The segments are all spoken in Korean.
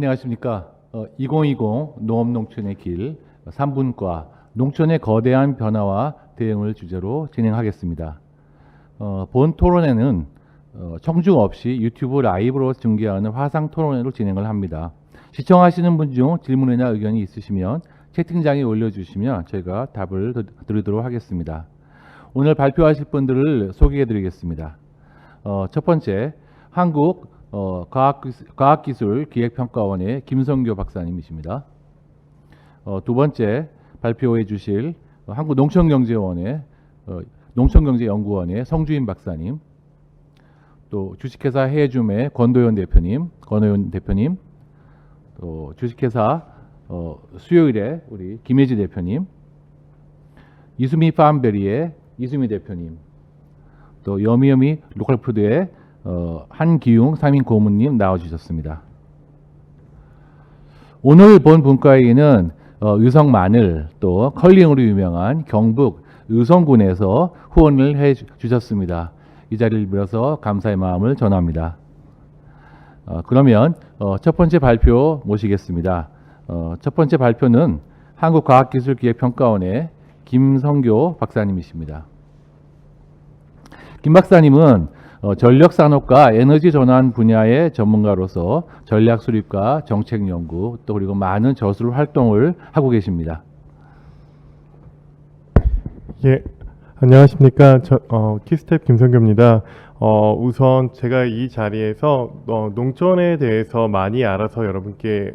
안녕하십니까. 2020 농업농촌의 길 3분과 농촌의 거대한 변화와 대응을 주제로 진행하겠습니다. 본 토론회는 청중 없이 유튜브 라이브로 중계하는 화상 토론회로 진행을 합니다. 시청하시는 분 중 질문이나 의견이 있으시면 채팅창에 올려주시면 저희가 답을 드리도록 하겠습니다. 오늘 발표하실 분들을 소개해 드리겠습니다. 첫 번째, 한국 과학기술기획평가원의 김성교 박사님이십니다. 두 번째, 발표해 주실 한국농촌경제원의 농촌경제연구원의 성주인 박사님, 또 주식회사 해줌의 권도현 대표님, 또 주식회사 수요일에 우리 김혜지 대표님, 이수미 팜베리의 이수미 대표님, 또 여미여미 로컬푸드의 한기웅 상임 고문님 나와주셨습니다. 오늘 본 분과회의는 의성 마늘 또 컬링으로 유명한 경북 의성군에서 후원을 해 주셨습니다. 이 자리를 빌어서 감사의 마음을 전합니다. 그러면 첫 번째 발표 모시겠습니다. 첫 번째 발표는 한국과학기술기획평가원의 김성교 박사님이십니다. 김 박사님은 전력산업과 에너지 전환 분야의 전문가로서 전략 수립과 정책 연구 또 그리고 많은 저술 활동을 하고 계십니다. 예, 안녕하십니까. 키스텝 김성교입니다. 우선 제가 이 자리에서 농촌에 대해서 많이 알아서 여러분께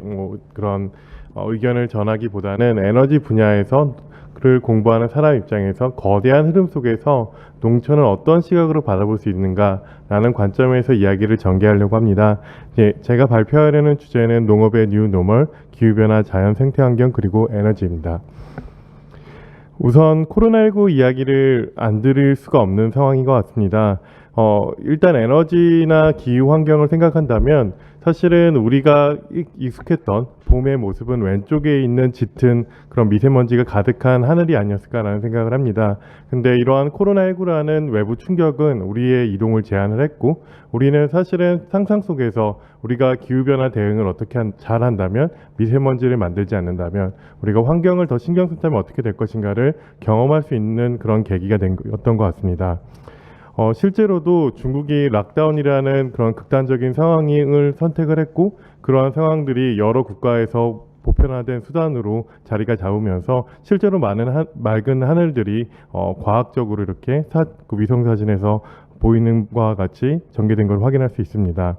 그런 의견을 전하기보다는 에너지 분야에서 를 공부하는 사람 입장에서 거대한 흐름 속에서 농촌을 어떤 시각으로 바라볼 수 있는가라는 관점에서 이야기를 전개하려고 합니다. 제가 발표하려는 주제는 농업의 뉴 노멀, 기후변화, 자연 생태환경 그리고 에너지입니다. 우선 코로나19 이야기를 안 드릴 수가 없는 상황인 것 같습니다. 일단 에너지나 기후 환경을 생각한다면 사실은 우리가 익숙했던 봄의 모습은 왼쪽에 있는 짙은 그런 미세먼지가 가득한 하늘이 아니었을까라는 생각을 합니다. 근데 이러한 코로나19라는 외부 충격은 우리의 이동을 제한을 했고 우리는 사실은 상상 속에서 우리가 기후변화 대응을 어떻게 잘 한다면 미세먼지를 만들지 않는다면 우리가 환경을 더 신경 쓴다면 어떻게 될 것인가를 경험할 수 있는 그런 계기가 였던 것 같습니다. 실제로도 중국이 락다운이라는 그런 극단적인 상황을 선택을 했고 그러한 상황들이 여러 국가에서 보편화된 수단으로 자리가 잡으면서 실제로 많은 맑은 하늘들이 과학적으로 이렇게 위성사진에서 보이는 것과 같이 전개된 걸 확인할 수 있습니다.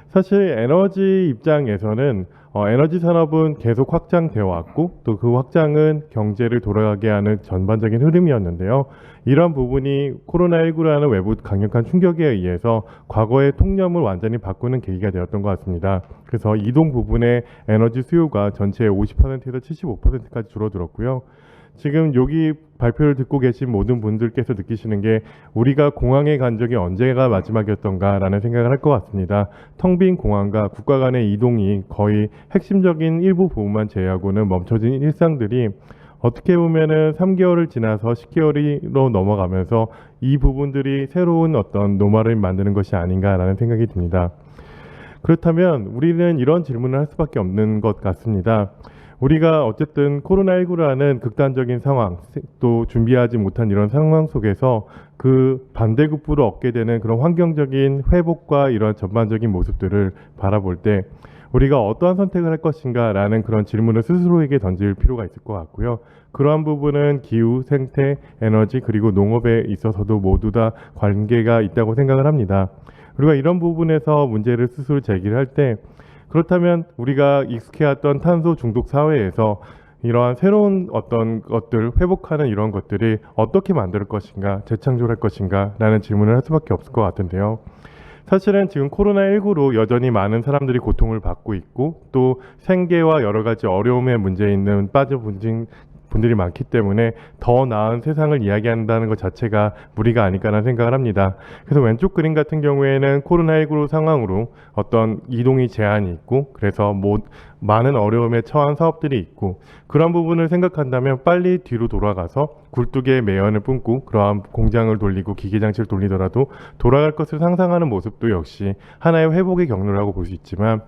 사실 에너지 입장에서는 에너지 산업은 계속 확장되어 왔고 또 그 확장은 경제를 돌아가게 하는 전반적인 흐름이었는데요. 이러한 부분이 코로나19라는 외부 강력한 충격에 의해서 과거의 통념을 완전히 바꾸는 계기가 되었던 것 같습니다. 그래서 이동 부분의 에너지 수요가 전체의 50%에서 75%까지 줄어들었고요. 지금 여기 발표를 듣고 계신 모든 분들께서 느끼시는 게 우리가 공항에 간 적이 언제가 마지막이었던가라는 생각을 할 것 같습니다. 텅 빈 공항과 국가 간의 이동이 거의 핵심적인 일부 부분만 제외하고는 멈춰진 일상들이 어떻게 보면은 3개월을 지나서 10개월로 넘어가면서 이 부분들이 새로운 어떤 노말을 만드는 것이 아닌가라는 생각이 듭니다. 그렇다면 우리는 이런 질문을 할 수밖에 없는 것 같습니다. 우리가 어쨌든 코로나19라는 극단적인 상황, 또 준비하지 못한 이런 상황 속에서 그 반대급부를 얻게 되는 그런 환경적인 회복과 이런 전반적인 모습들을 바라볼 때 우리가 어떠한 선택을 할 것인가 라는 그런 질문을 스스로에게 던질 필요가 있을 것 같고요. 그러한 부분은 기후, 생태, 에너지 그리고 농업에 있어서도 모두 다 관계가 있다고 생각을 합니다. 우리가 이런 부분에서 문제를 스스로 제기를 할 때 그렇다면 우리가 익숙해왔던 탄소 중독 사회에서 이러한 새로운 어떤 것들, 회복하는 이런 것들이 어떻게 만들 것인가, 재창조할 것인가 라는 질문을 할 수밖에 없을 것 같은데요. 사실은 지금 코로나19로 여전히 많은 사람들이 고통을 받고 있고 또 생계와 여러 가지 어려움에 문제 있는 빠져본 분들이 많기 때문에 더 나은 세상을 이야기한다는 것 자체가 무리가 아닐까라는 생각을 합니다. 그래서 왼쪽 그림 같은 경우에는 코로나19 상황으로 어떤 이동이 제한이 있고 그래서 많은 어려움에 처한 사업들이 있고 그런 부분을 생각한다면 빨리 뒤로 돌아가서 굴뚝에 매연을 뿜고 그러한 공장을 돌리고 기계장치를 돌리더라도 돌아갈 것을 상상하는 모습도 역시 하나의 회복의 경로라고 볼 수 있지만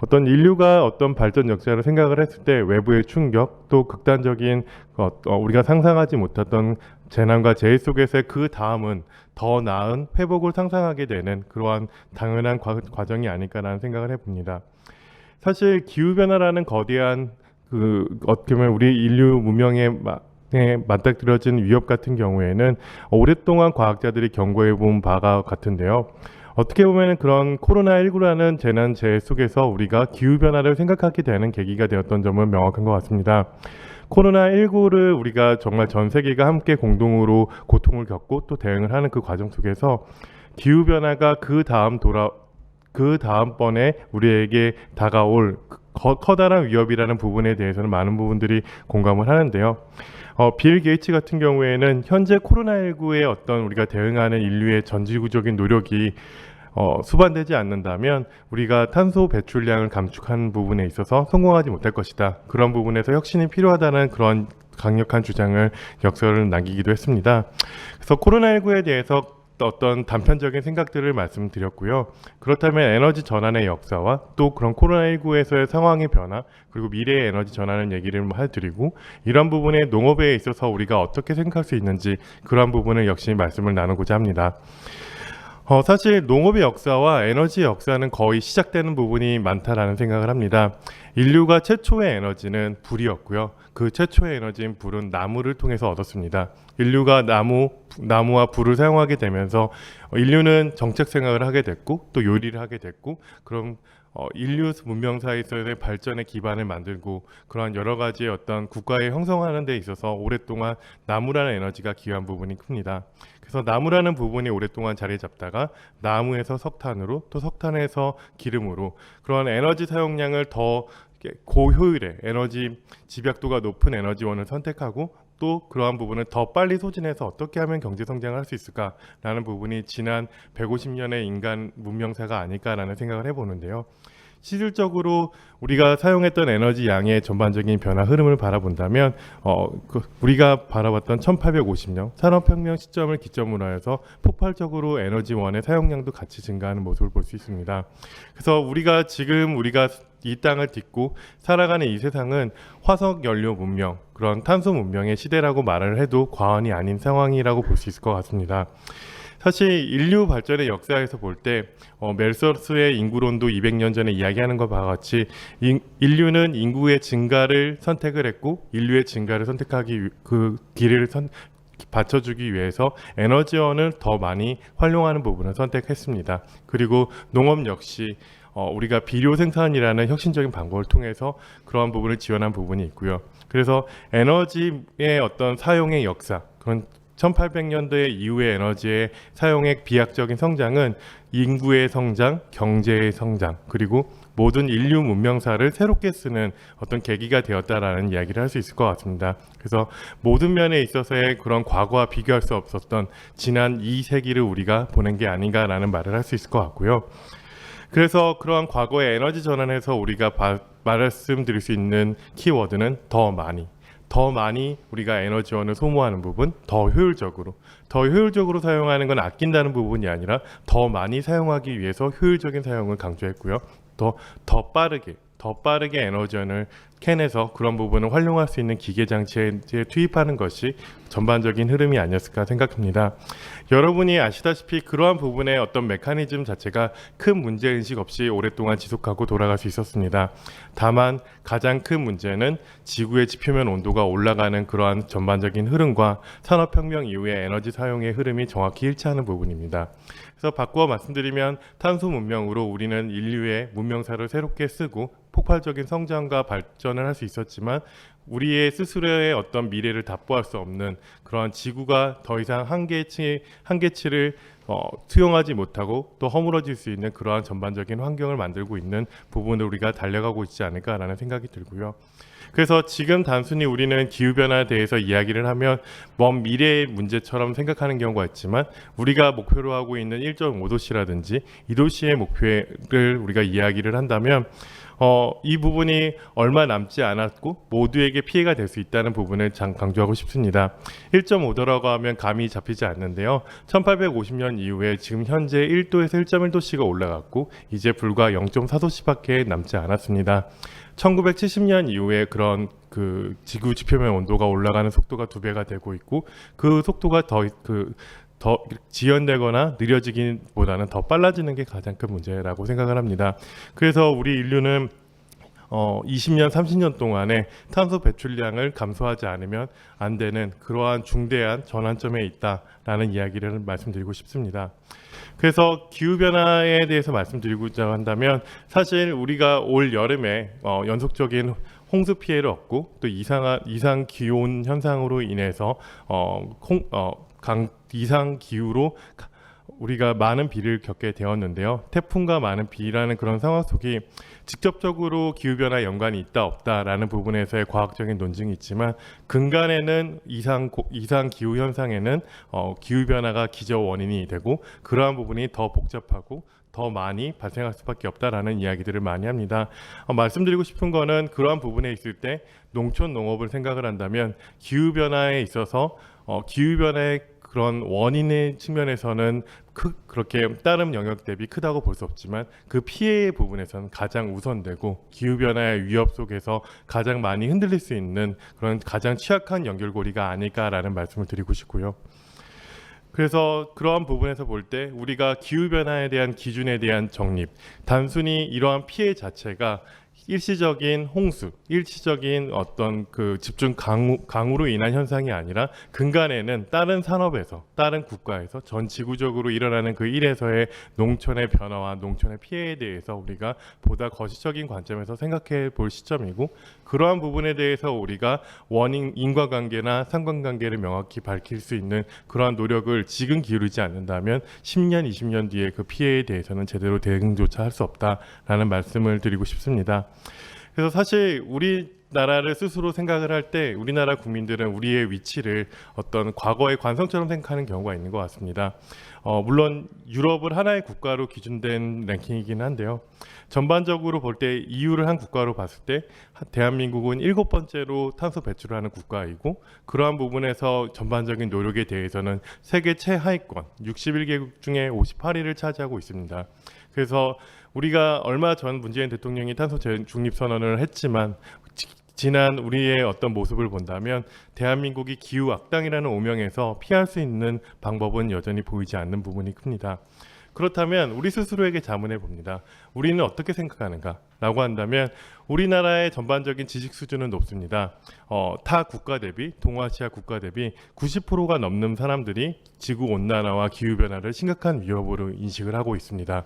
어떤 인류가 어떤 발전 역사를 생각을 했을 때 외부의 충격 또 극단적인 우리가 상상하지 못했던 재난과 재해 속에서의 그 다음은 더 나은 회복을 상상하게 되는 그러한 당연한 과정이 아닐까라는 생각을 해봅니다. 사실 기후변화라는 거대한 어떻게 보면 우리 인류 문명에 맞닥뜨려진 위협 같은 경우에는 오랫동안 과학자들이 경고해 본 바가 같은데요. 어떻게 보면 그런 코로나19라는 재난 재해 속에서 우리가 기후변화를 생각하게 되는 계기가 되었던 점은 명확한 것 같습니다. 코로나19를 우리가 정말 전 세계가 함께 공동으로 고통을 겪고 또 대응을 하는 그 과정 속에서 기후변화가 그 다음번에 우리에게 다가올 커다란 위협이라는 부분에 대해서는 많은 부분들이 공감을 하는데요. 빌 게이츠 같은 경우에는 현재 코로나19에 어떤 우리가 대응하는 인류의 전지구적인 노력이 수반되지 않는다면 우리가 탄소 배출량을 감축하는 부분에 있어서 성공하지 못할 것이다. 그런 부분에서 혁신이 필요하다는 그런 강력한 주장을 역설을 남기기도 했습니다. 그래서 코로나19에 대해서 어떤 단편적인 생각들을 말씀드렸고요. 그렇다면 에너지 전환의 역사와 또 그런 코로나19에서의 상황의 변화 그리고 미래의 에너지 전환을 얘기를 해드리고 이런 부분에 농업에 있어서 우리가 어떻게 생각할 수 있는지 그런 부분을 역시 말씀을 나누고자 합니다. 사실 농업의 역사와 에너지의 역사는 거의 시작되는 부분이 많다라는 생각을 합니다. 인류가 최초의 에너지는 불이었고요. 그 최초의 에너지인 불은 나무를 통해서 얻었습니다. 인류가 나무와 불을 사용하게 되면서 인류는 정책 생각을 하게 됐고 또 요리를 하게 됐고 그럼 인류 문명사에서의 발전의 기반을 만들고 그러한 여러 가지의 어떤 국가의 형성하는 데 있어서 오랫동안 나무라는 에너지가 기여한 부분이 큽니다. 그래서 나무라는 부분이 오랫동안 자리 잡다가 나무에서 석탄으로 또 석탄에서 기름으로 그런 에너지 사용량을 더 고효율의 에너지 집약도가 높은 에너지원을 선택하고 또 그러한 부분을 더 빨리 소진해서 어떻게 하면 경제 성장을 할 수 있을까라는 부분이 지난 150년의 인간 문명사가 아닐까라는 생각을 해보는데요. 실질적으로 우리가 사용했던 에너지 양의 전반적인 변화 흐름을 바라본다면 우리가 바라봤던 1850년 산업혁명 시점을 기점으로 해서 폭발적으로 에너지원의 사용량도 같이 증가하는 모습을 볼 수 있습니다. 그래서 우리가 이 땅을 딛고 살아가는 이 세상은 화석 연료 문명, 그런 탄소 문명의 시대라고 말을 해도 과언이 아닌 상황이라고 볼 수 있을 것 같습니다. 사실 인류 발전의 역사에서 볼 때 멜서스의 인구론도 200년 전에 이야기하는 것과 같이 인류는 인구의 증가를 선택을 했고 인류의 증가를 선택하기 그 길을 받쳐주기 위해서 에너지원을 더 많이 활용하는 부분을 선택했습니다. 그리고 농업 역시 우리가 비료 생산이라는 혁신적인 방법을 통해서 그러한 부분을 지원한 부분이 있고요. 그래서 에너지의 어떤 사용의 역사, 그런 1800년대 이후의 에너지의 사용의 비약적인 성장은 인구의 성장, 경제의 성장, 그리고 모든 인류 문명사를 새롭게 쓰는 어떤 계기가 되었다라는 이야기를 할 수 있을 것 같습니다. 그래서 모든 면에 있어서의 그런 과거와 비교할 수 없었던 지난 2세기를 우리가 보낸 게 아닌가라는 말을 할 수 있을 것 같고요. 그래서 그러한 과거의 에너지 전환에서 우리가 말씀드릴 수 있는 키워드는 더 많이 우리가 에너지원을 소모하는 부분, 더 효율적으로 사용하는 건 아낀다는 부분이 아니라 더 많이 사용하기 위해서 효율적인 사용을 강조했고요. 더 빠르게 에너지원을 캔에서 그런 부분을 활용할 수 있는 기계 장치에 투입하는 것이 전반적인 흐름이 아니었을까 생각합니다. 여러분이 아시다시피 그러한 부분의 어떤 메커니즘 자체가 큰 문제인식 없이 오랫동안 지속하고 돌아갈 수 있었습니다. 다만 가장 큰 문제는 지구의 지표면 온도가 올라가는 그러한 전반적인 흐름과 산업혁명 이후의 에너지 사용의 흐름이 정확히 일치하는 부분입니다. 그래서 바꾸어 말씀드리면 탄소 문명으로 우리는 인류의 문명사를 새롭게 쓰고 폭발적인 성장과 발전을 할 수 있었지만 우리의 스스로의 어떤 미래를 답보할 수 없는 그런 지구가 더 이상 한계치를 수용하지 못하고 또 허물어질 수 있는 그러한 전반적인 환경을 만들고 있는 부분을 우리가 달려가고 있지 않을까라는 생각이 들고요. 그래서 지금 단순히 우리는 기후변화에 대해서 이야기를 하면 먼 미래의 문제처럼 생각하는 경우가 있지만 우리가 목표로 하고 있는 1.5도씨라든지 2도씨의 목표를 우리가 이야기를 한다면 이 부분이 얼마 남지 않았고 모두에게 피해가 될 수 있다는 부분을 강조하고 싶습니다. 1.5도라고 하면 감이 잡히지 않는데요. 1850년 이후에 지금 현재 1도에서 1.1도씨가 올라갔고 이제 불과 0.4도씨밖에 남지 않았습니다. 1970년 이후에 그런 그 지구 지표면 온도가 올라가는 속도가 2배가 되고 있고 그 속도가 더 지연되거나 느려지기보다는 더 빨라지는 게 가장 큰 문제라고 생각을 합니다. 그래서 우리 인류는 20년, 30년 동안에 탄소 배출량을 감소하지 않으면 안 되는 그러한 중대한 전환점에 있다라는 이야기를 말씀드리고 싶습니다. 그래서 기후변화에 대해서 말씀드리고자 한다면 사실 우리가 올 여름에 연속적인 홍수 피해를 얻고 또 이상 기온 현상으로 인해서 이상 기후로 우리가 많은 비를 겪게 되었는데요. 태풍과 많은 비라는 그런 상황 속에 직접적으로 기후변화 연관이 있다 없다라는 부분에서의 과학적인 논증이 있지만 근간에는 이상 기후 현상에는 기후변화가 기저 원인이 되고 그러한 부분이 더 복잡하고 더 많이 발생할 수밖에 없다라는 이야기들을 많이 합니다. 말씀드리고 싶은 거는 그러한 부분에 있을 때 농촌 농업을 생각을 한다면 기후변화에 있어서 기후변화의 그런 원인의 측면에서는 그렇게 다른 영역 대비 크다고 볼 수 없지만 그 피해의 부분에서는 가장 우선되고 기후변화의 위협 속에서 가장 많이 흔들릴 수 있는 그런 가장 취약한 연결고리가 아닐까라는 말씀을 드리고 싶고요. 그래서 그러한 부분에서 볼 때 우리가 기후변화에 대한 기준에 대한 정립, 단순히 이러한 피해 자체가 일시적인 홍수, 일시적인 어떤 그 집중 강우로 인한 현상이 아니라 근간에는 다른 산업에서, 다른 국가에서 전 지구적으로 일어나는 그 일에서의 농촌의 변화와 농촌의 피해에 대해서 우리가 보다 거시적인 관점에서 생각해 볼 시점이고 그러한 부분에 대해서 우리가 원인, 인과관계나 상관관계를 명확히 밝힐 수 있는 그러한 노력을 지금 기울이지 않는다면 10년, 20년 뒤에 그 피해에 대해서는 제대로 대응조차 할 수 없다라는 말씀을 드리고 싶습니다. 그래서 사실 우리나라를 스스로 생각을 할 때 우리나라 국민들은 우리의 위치를 어떤 과거의 관성처럼 생각하는 경우가 있는 것 같습니다. 물론 유럽을 하나의 국가로 기준된 랭킹이긴 한데요. 전반적으로 볼 때 EU를 한 국가로 봤을 때 대한민국은 7번째로 탄소 배출을 하는 국가이고 그러한 부분에서 전반적인 노력에 대해서는 세계 최하위권 61개국 중에 58위를 차지하고 있습니다. 그래서 우리가 얼마 전 문재인 대통령이 탄소 중립 선언을 했지만 지난 우리의 어떤 모습을 본다면 대한민국이 기후 악당이라는 오명에서 피할 수 있는 방법은 여전히 보이지 않는 부분이 큽니다. 그렇다면 우리 스스로에게 자문해 봅니다. 우리는 어떻게 생각하는가? 라고 한다면 우리나라의 전반적인 지식 수준은 높습니다. 타 국가 대비, 동아시아 국가 대비 90%가 넘는 사람들이 지구온난화와 기후변화를 심각한 위협으로 인식을 하고 있습니다.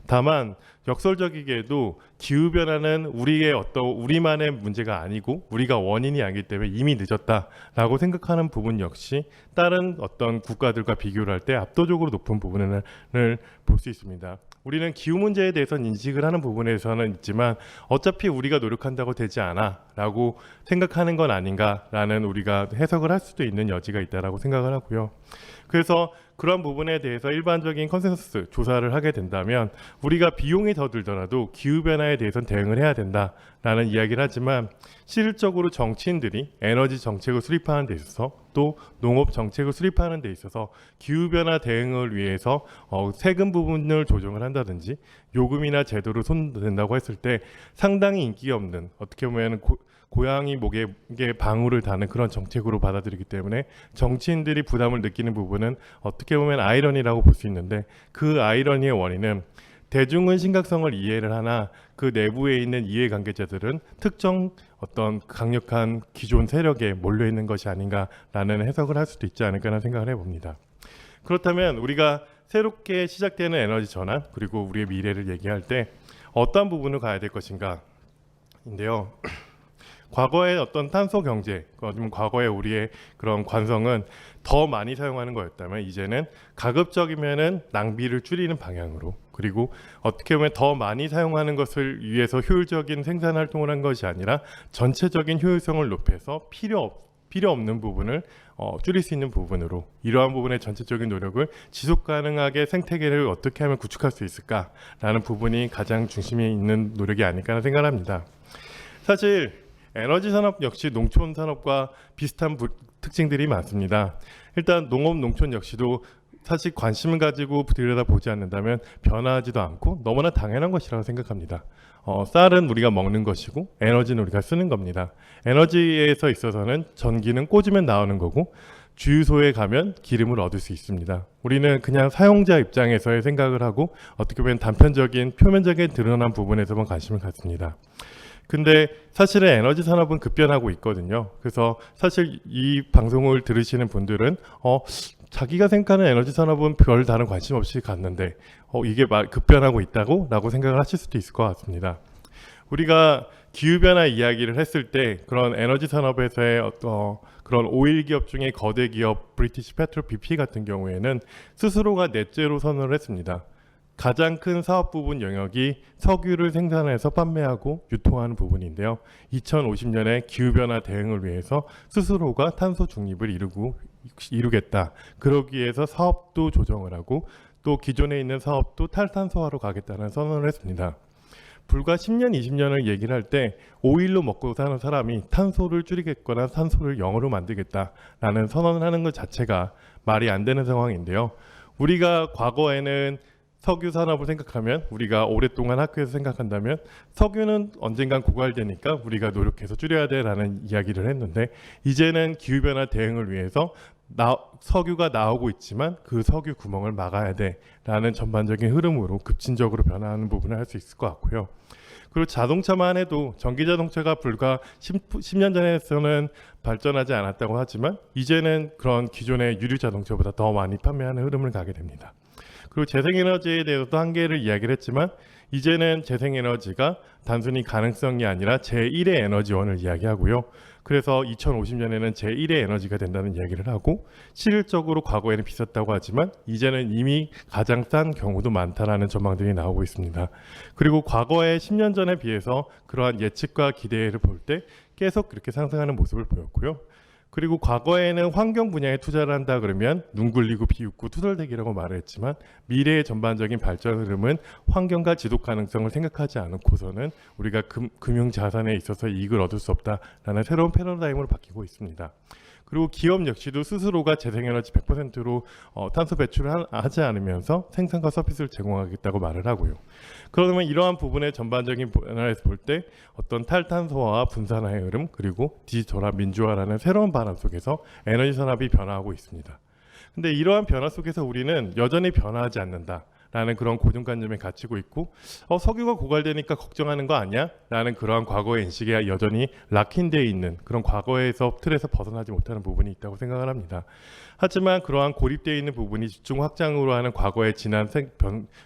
다만 역설적이게도 기후변화는 우리만의 문제가 아니고 우리가 원인이 아니기 때문에 이미 늦었다라고 생각하는 부분 역시 다른 어떤 국가들과 비교를 할 때 압도적으로 높은 부분을 볼 수 있습니다. 우리는 기후 문제에 대해서는 인식을 하는 부분에서는 있지만 어차피 우리가 노력한다고 되지 않아 라고 생각하는 건 아닌가라는 우리가 해석을 할 수도 있는 여지가 있다라고 생각을 하고요. 그래서 그런 부분에 대해서 일반적인 컨센서스 조사를 하게 된다면 우리가 비용이 더 들더라도 기후변화에 대해서는 대응을 해야 된다라는 이야기를 하지만 실질적으로 정치인들이 에너지 정책을 수립하는 데 있어서 또 농업 정책을 수립하는 데 있어서 기후변화 대응을 위해서 세금 부분을 조정을 한다든지 요금이나 제도를 손댄다고 했을 때 상당히 인기 없는 어떻게 보면 고양이 목에 방울을 다는 그런 정책으로 받아들이기 때문에 정치인들이 부담을 느끼는 부분은 어떻게 보면 아이러니라고 볼 수 있는데 그 아이러니의 원인은 대중은 심각성을 이해를 하나 그 내부에 있는 이해관계자들은 특정 어떤 강력한 기존 세력에 몰려있는 것이 아닌가라는 해석을 할 수도 있지 않을까라는 생각을 해봅니다. 그렇다면 우리가 새롭게 시작되는 에너지 전환 그리고 우리의 미래를 얘기할 때 어떤 부분을 가야 될 것인가 인데요. 과거의 어떤 탄소 경제, 아니면 과거의 우리의 그런 관성은 더 많이 사용하는 거였다면 이제는 가급적이면은 낭비를 줄이는 방향으로 그리고 어떻게 보면 더 많이 사용하는 것을 위해서 효율적인 생산 활동을 한 것이 아니라 전체적인 효율성을 높여서 필요 필요 없는 부분을 줄일 수 있는 부분으로 이러한 부분의 전체적인 노력을 지속 가능하게 생태계를 어떻게 하면 구축할 수 있을까라는 부분이 가장 중심에 있는 노력이 아닐까 하는 생각을 합니다. 사실 에너지 산업 역시 농촌 산업과 비슷한 특징들이 많습니다. 일단 농업 농촌 역시도 사실 관심을 가지고 들여다보지 않는다면 변화하지도 않고 너무나 당연한 것이라고 생각합니다. 쌀은 우리가 먹는 것이고 에너지는 우리가 쓰는 겁니다. 에너지에서 있어서는 전기는 꽂으면 나오는 거고 주유소에 가면 기름을 얻을 수 있습니다. 우리는 그냥 사용자 입장에서의 생각을 하고 어떻게 보면 단편적인 표면적인 드러난 부분에서만 관심을 갖습니다. 근데 사실은 에너지 산업은 급변하고 있거든요. 그래서 사실 이 방송을 들으시는 분들은 자기가 생각하는 에너지 산업은 별 다른 관심 없이 갔는데 이게 급변하고 있다고 라고 생각을 하실 수도 있을 것 같습니다. 우리가 기후변화 이야기를 했을 때 그런 에너지 산업에서의 그런 오일 기업 중에 거대 기업 브리티시 페트로 BP 같은 경우에는 스스로가 넷제로 선언을 했습니다. 가장 큰 사업 부분 영역이 석유를 생산해서 판매하고 유통하는 부분인데요. 2050년에 기후변화 대응을 위해서 스스로가 탄소 중립을 이루겠다. 그러기 위해서 사업도 조정을 하고 또 기존에 있는 사업도 탈탄소화로 가겠다는 선언을 했습니다. 불과 10년, 20년을 얘기를 할 때 오일로 먹고 사는 사람이 탄소를 줄이겠거나 탄소를 0으로 만들겠다라는 선언을 하는 것 자체가 말이 안 되는 상황인데요. 우리가 과거에는 석유 산업을 생각하면 우리가 오랫동안 학교에서 생각한다면 석유는 언젠간 고갈되니까 우리가 노력해서 줄여야 돼라는 이야기를 했는데 이제는 기후변화 대응을 위해서 석유가 나오고 있지만 그 석유 구멍을 막아야 돼라는 전반적인 흐름으로 급진적으로 변화하는 부분을 할 수 있을 것 같고요. 그리고 자동차만 해도 전기자동차가 불과 10년 전에서는 발전하지 않았다고 하지만 이제는 그런 기존의 유류자동차보다 더 많이 판매하는 흐름을 가게 됩니다. 그리고 재생에너지에 대해서도 한계를 이야기를 했지만 이제는 재생에너지가 단순히 가능성이 아니라 제1의 에너지원을 이야기하고요. 그래서 2050년에는 제1의 에너지가 된다는 이야기를 하고 실질적으로 과거에는 비쌌다고 하지만 이제는 이미 가장 싼 경우도 많다라는 전망들이 나오고 있습니다. 그리고 과거에 10년 전에 비해서 그러한 예측과 기대를 볼 때 계속 그렇게 상승하는 모습을 보였고요. 그리고 과거에는 환경 분야에 투자를 한다 그러면 눈 굴리고 비웃고 투덜대기라고 말을 했지만 미래의 전반적인 발전 흐름은 환경과 지속 가능성을 생각하지 않고서는 우리가 금융 자산에 있어서 이익을 얻을 수 없다라는 새로운 패러다임으로 바뀌고 있습니다. 그리고 기업 역시도 스스로가 재생에너지 100%로 탄소 배출을 하지 않으면서 생산과 서비스를 제공하겠다고 말을 하고요. 그러면 이러한 부분의 전반적인 변화에서 볼 때 어떤 탈탄소화와 분산화의 흐름 그리고 디지털화, 민주화라는 새로운 바람 속에서 에너지 산업이 변화하고 있습니다. 근데 이러한 변화 속에서 우리는 여전히 변화하지 않는다. 라는 그런 고정관념에 갇히고 있고 석유가 고갈되니까 걱정하는 거 아니야? 라는 그러한 과거의 인식에 여전히 락인되어 있는 그런 과거에서 틀에서 벗어나지 못하는 부분이 있다고 생각을 합니다. 하지만 그러한 고립되어 있는 부분이 집중 확장으로 하는 과거의 지난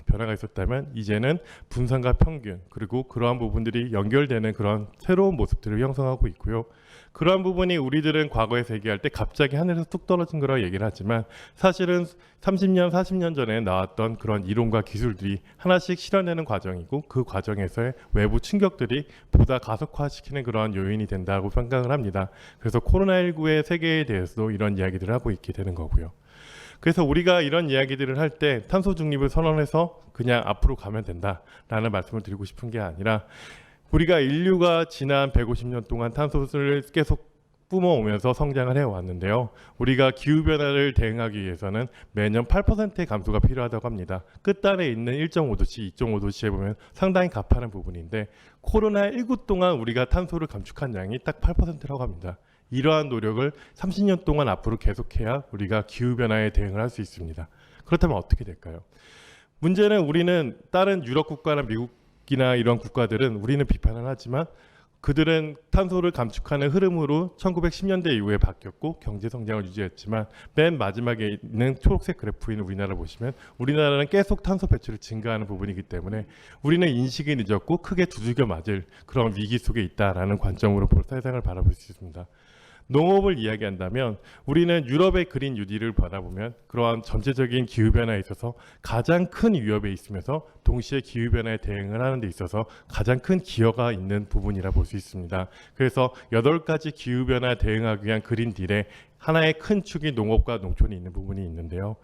변화가 있었다면 이제는 분산과 평균 그리고 그러한 부분들이 연결되는 그런 새로운 모습들을 형성하고 있고요. 그러한 부분이 우리들은 과거에서 얘기할 때 갑자기 하늘에서 뚝 떨어진 거라고 얘기를 하지만 사실은 30년, 40년 전에 나왔던 그런 이론과 기술들이 하나씩 실현되는 과정이고 그 과정에서의 외부 충격들이 보다 가속화시키는 그러한 요인이 된다고 생각을 합니다. 그래서 코로나19의 세계에 대해서도 이런 이야기들을 하고 있게 되는 거고요. 그래서 우리가 이런 이야기들을 할 때 탄소 중립을 선언해서 그냥 앞으로 가면 된다라는 말씀을 드리고 싶은 게 아니라 우리가 인류가 지난 150년 동안 탄소를 계속 뿜어오면서 성장을 해왔는데요. 우리가 기후변화를 대응하기 위해서는 매년 8%의 감소가 필요하다고 합니다. 끝단에 있는 1.5도씨, 2.5도씨에 보면 상당히 가파른 부분인데 코로나19 동안 우리가 탄소를 감축한 양이 딱 8%라고 합니다. 이러한 노력을 30년 동안 앞으로 계속해야 우리가 기후변화에 대응을 할 수 있습니다. 그렇다면 어떻게 될까요? 문제는 우리는 다른 유럽 국가나 미국이나 이런 국가들은 우리는 비판을 하지만 그들은 탄소를 감축하는 흐름으로 1910년대 이후에 바뀌었고 경제 성장을 유지했지만 맨 마지막에 있는 초록색 그래프인 우리나라를 보시면 우리나라는 계속 탄소 배출을 증가하는 부분이기 때문에 우리는 인식이 늦었고 크게 두들겨 맞을 그런 위기 속에 있다라는 관점으로 세상을 바라볼 수 있습니다. 농업을 이야기한다면 우리는 유럽의 그린 뉴딜을 바라보면 그러한 전체적인 기후변화에 있어서 가장 큰 위협에 있으면서 동시에 기후변화에 대응을 하는 데 있어서 가장 큰 기여가 있는 부분이라 볼 수 있습니다. 그래서 8가지 기후변화 대응하기 위한 그린 딜에 하나의 큰 축이 농업과 농촌이 있는 부분이 있는데요.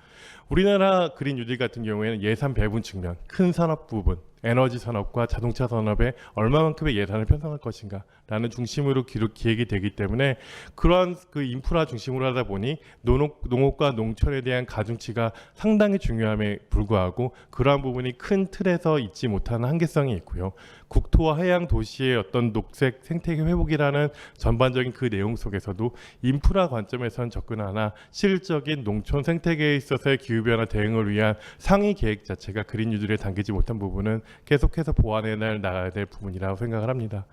우리나라 그린 뉴딜 같은 경우에는 예산 배분 측면, 큰 산업 부분, 에너지 산업과 자동차 산업에 얼마만큼의 예산을 편성할 것인가라는 중심으로 기획이 되기 때문에 그러한 그 인프라 중심으로 하다 보니 농업과 농촌에 대한 가중치가 상당히 중요함에 불구하고 그러한 부분이 큰 틀에서 있지 못하는 한계성이 있고요. 국토와 해양 도시의 어떤 녹색 생태계 회복이라는 전반적인 그 내용 속에서도 인프라 관점에서는 접근하나 실질적인 농촌 생태계에 있어서의 기후변화 대응을 위한 상위 계획 자체가 그린 뉴딜에 담기지 못한 부분은 계속해서 보완해 나가야 될 부분이라고 생각을 합니다.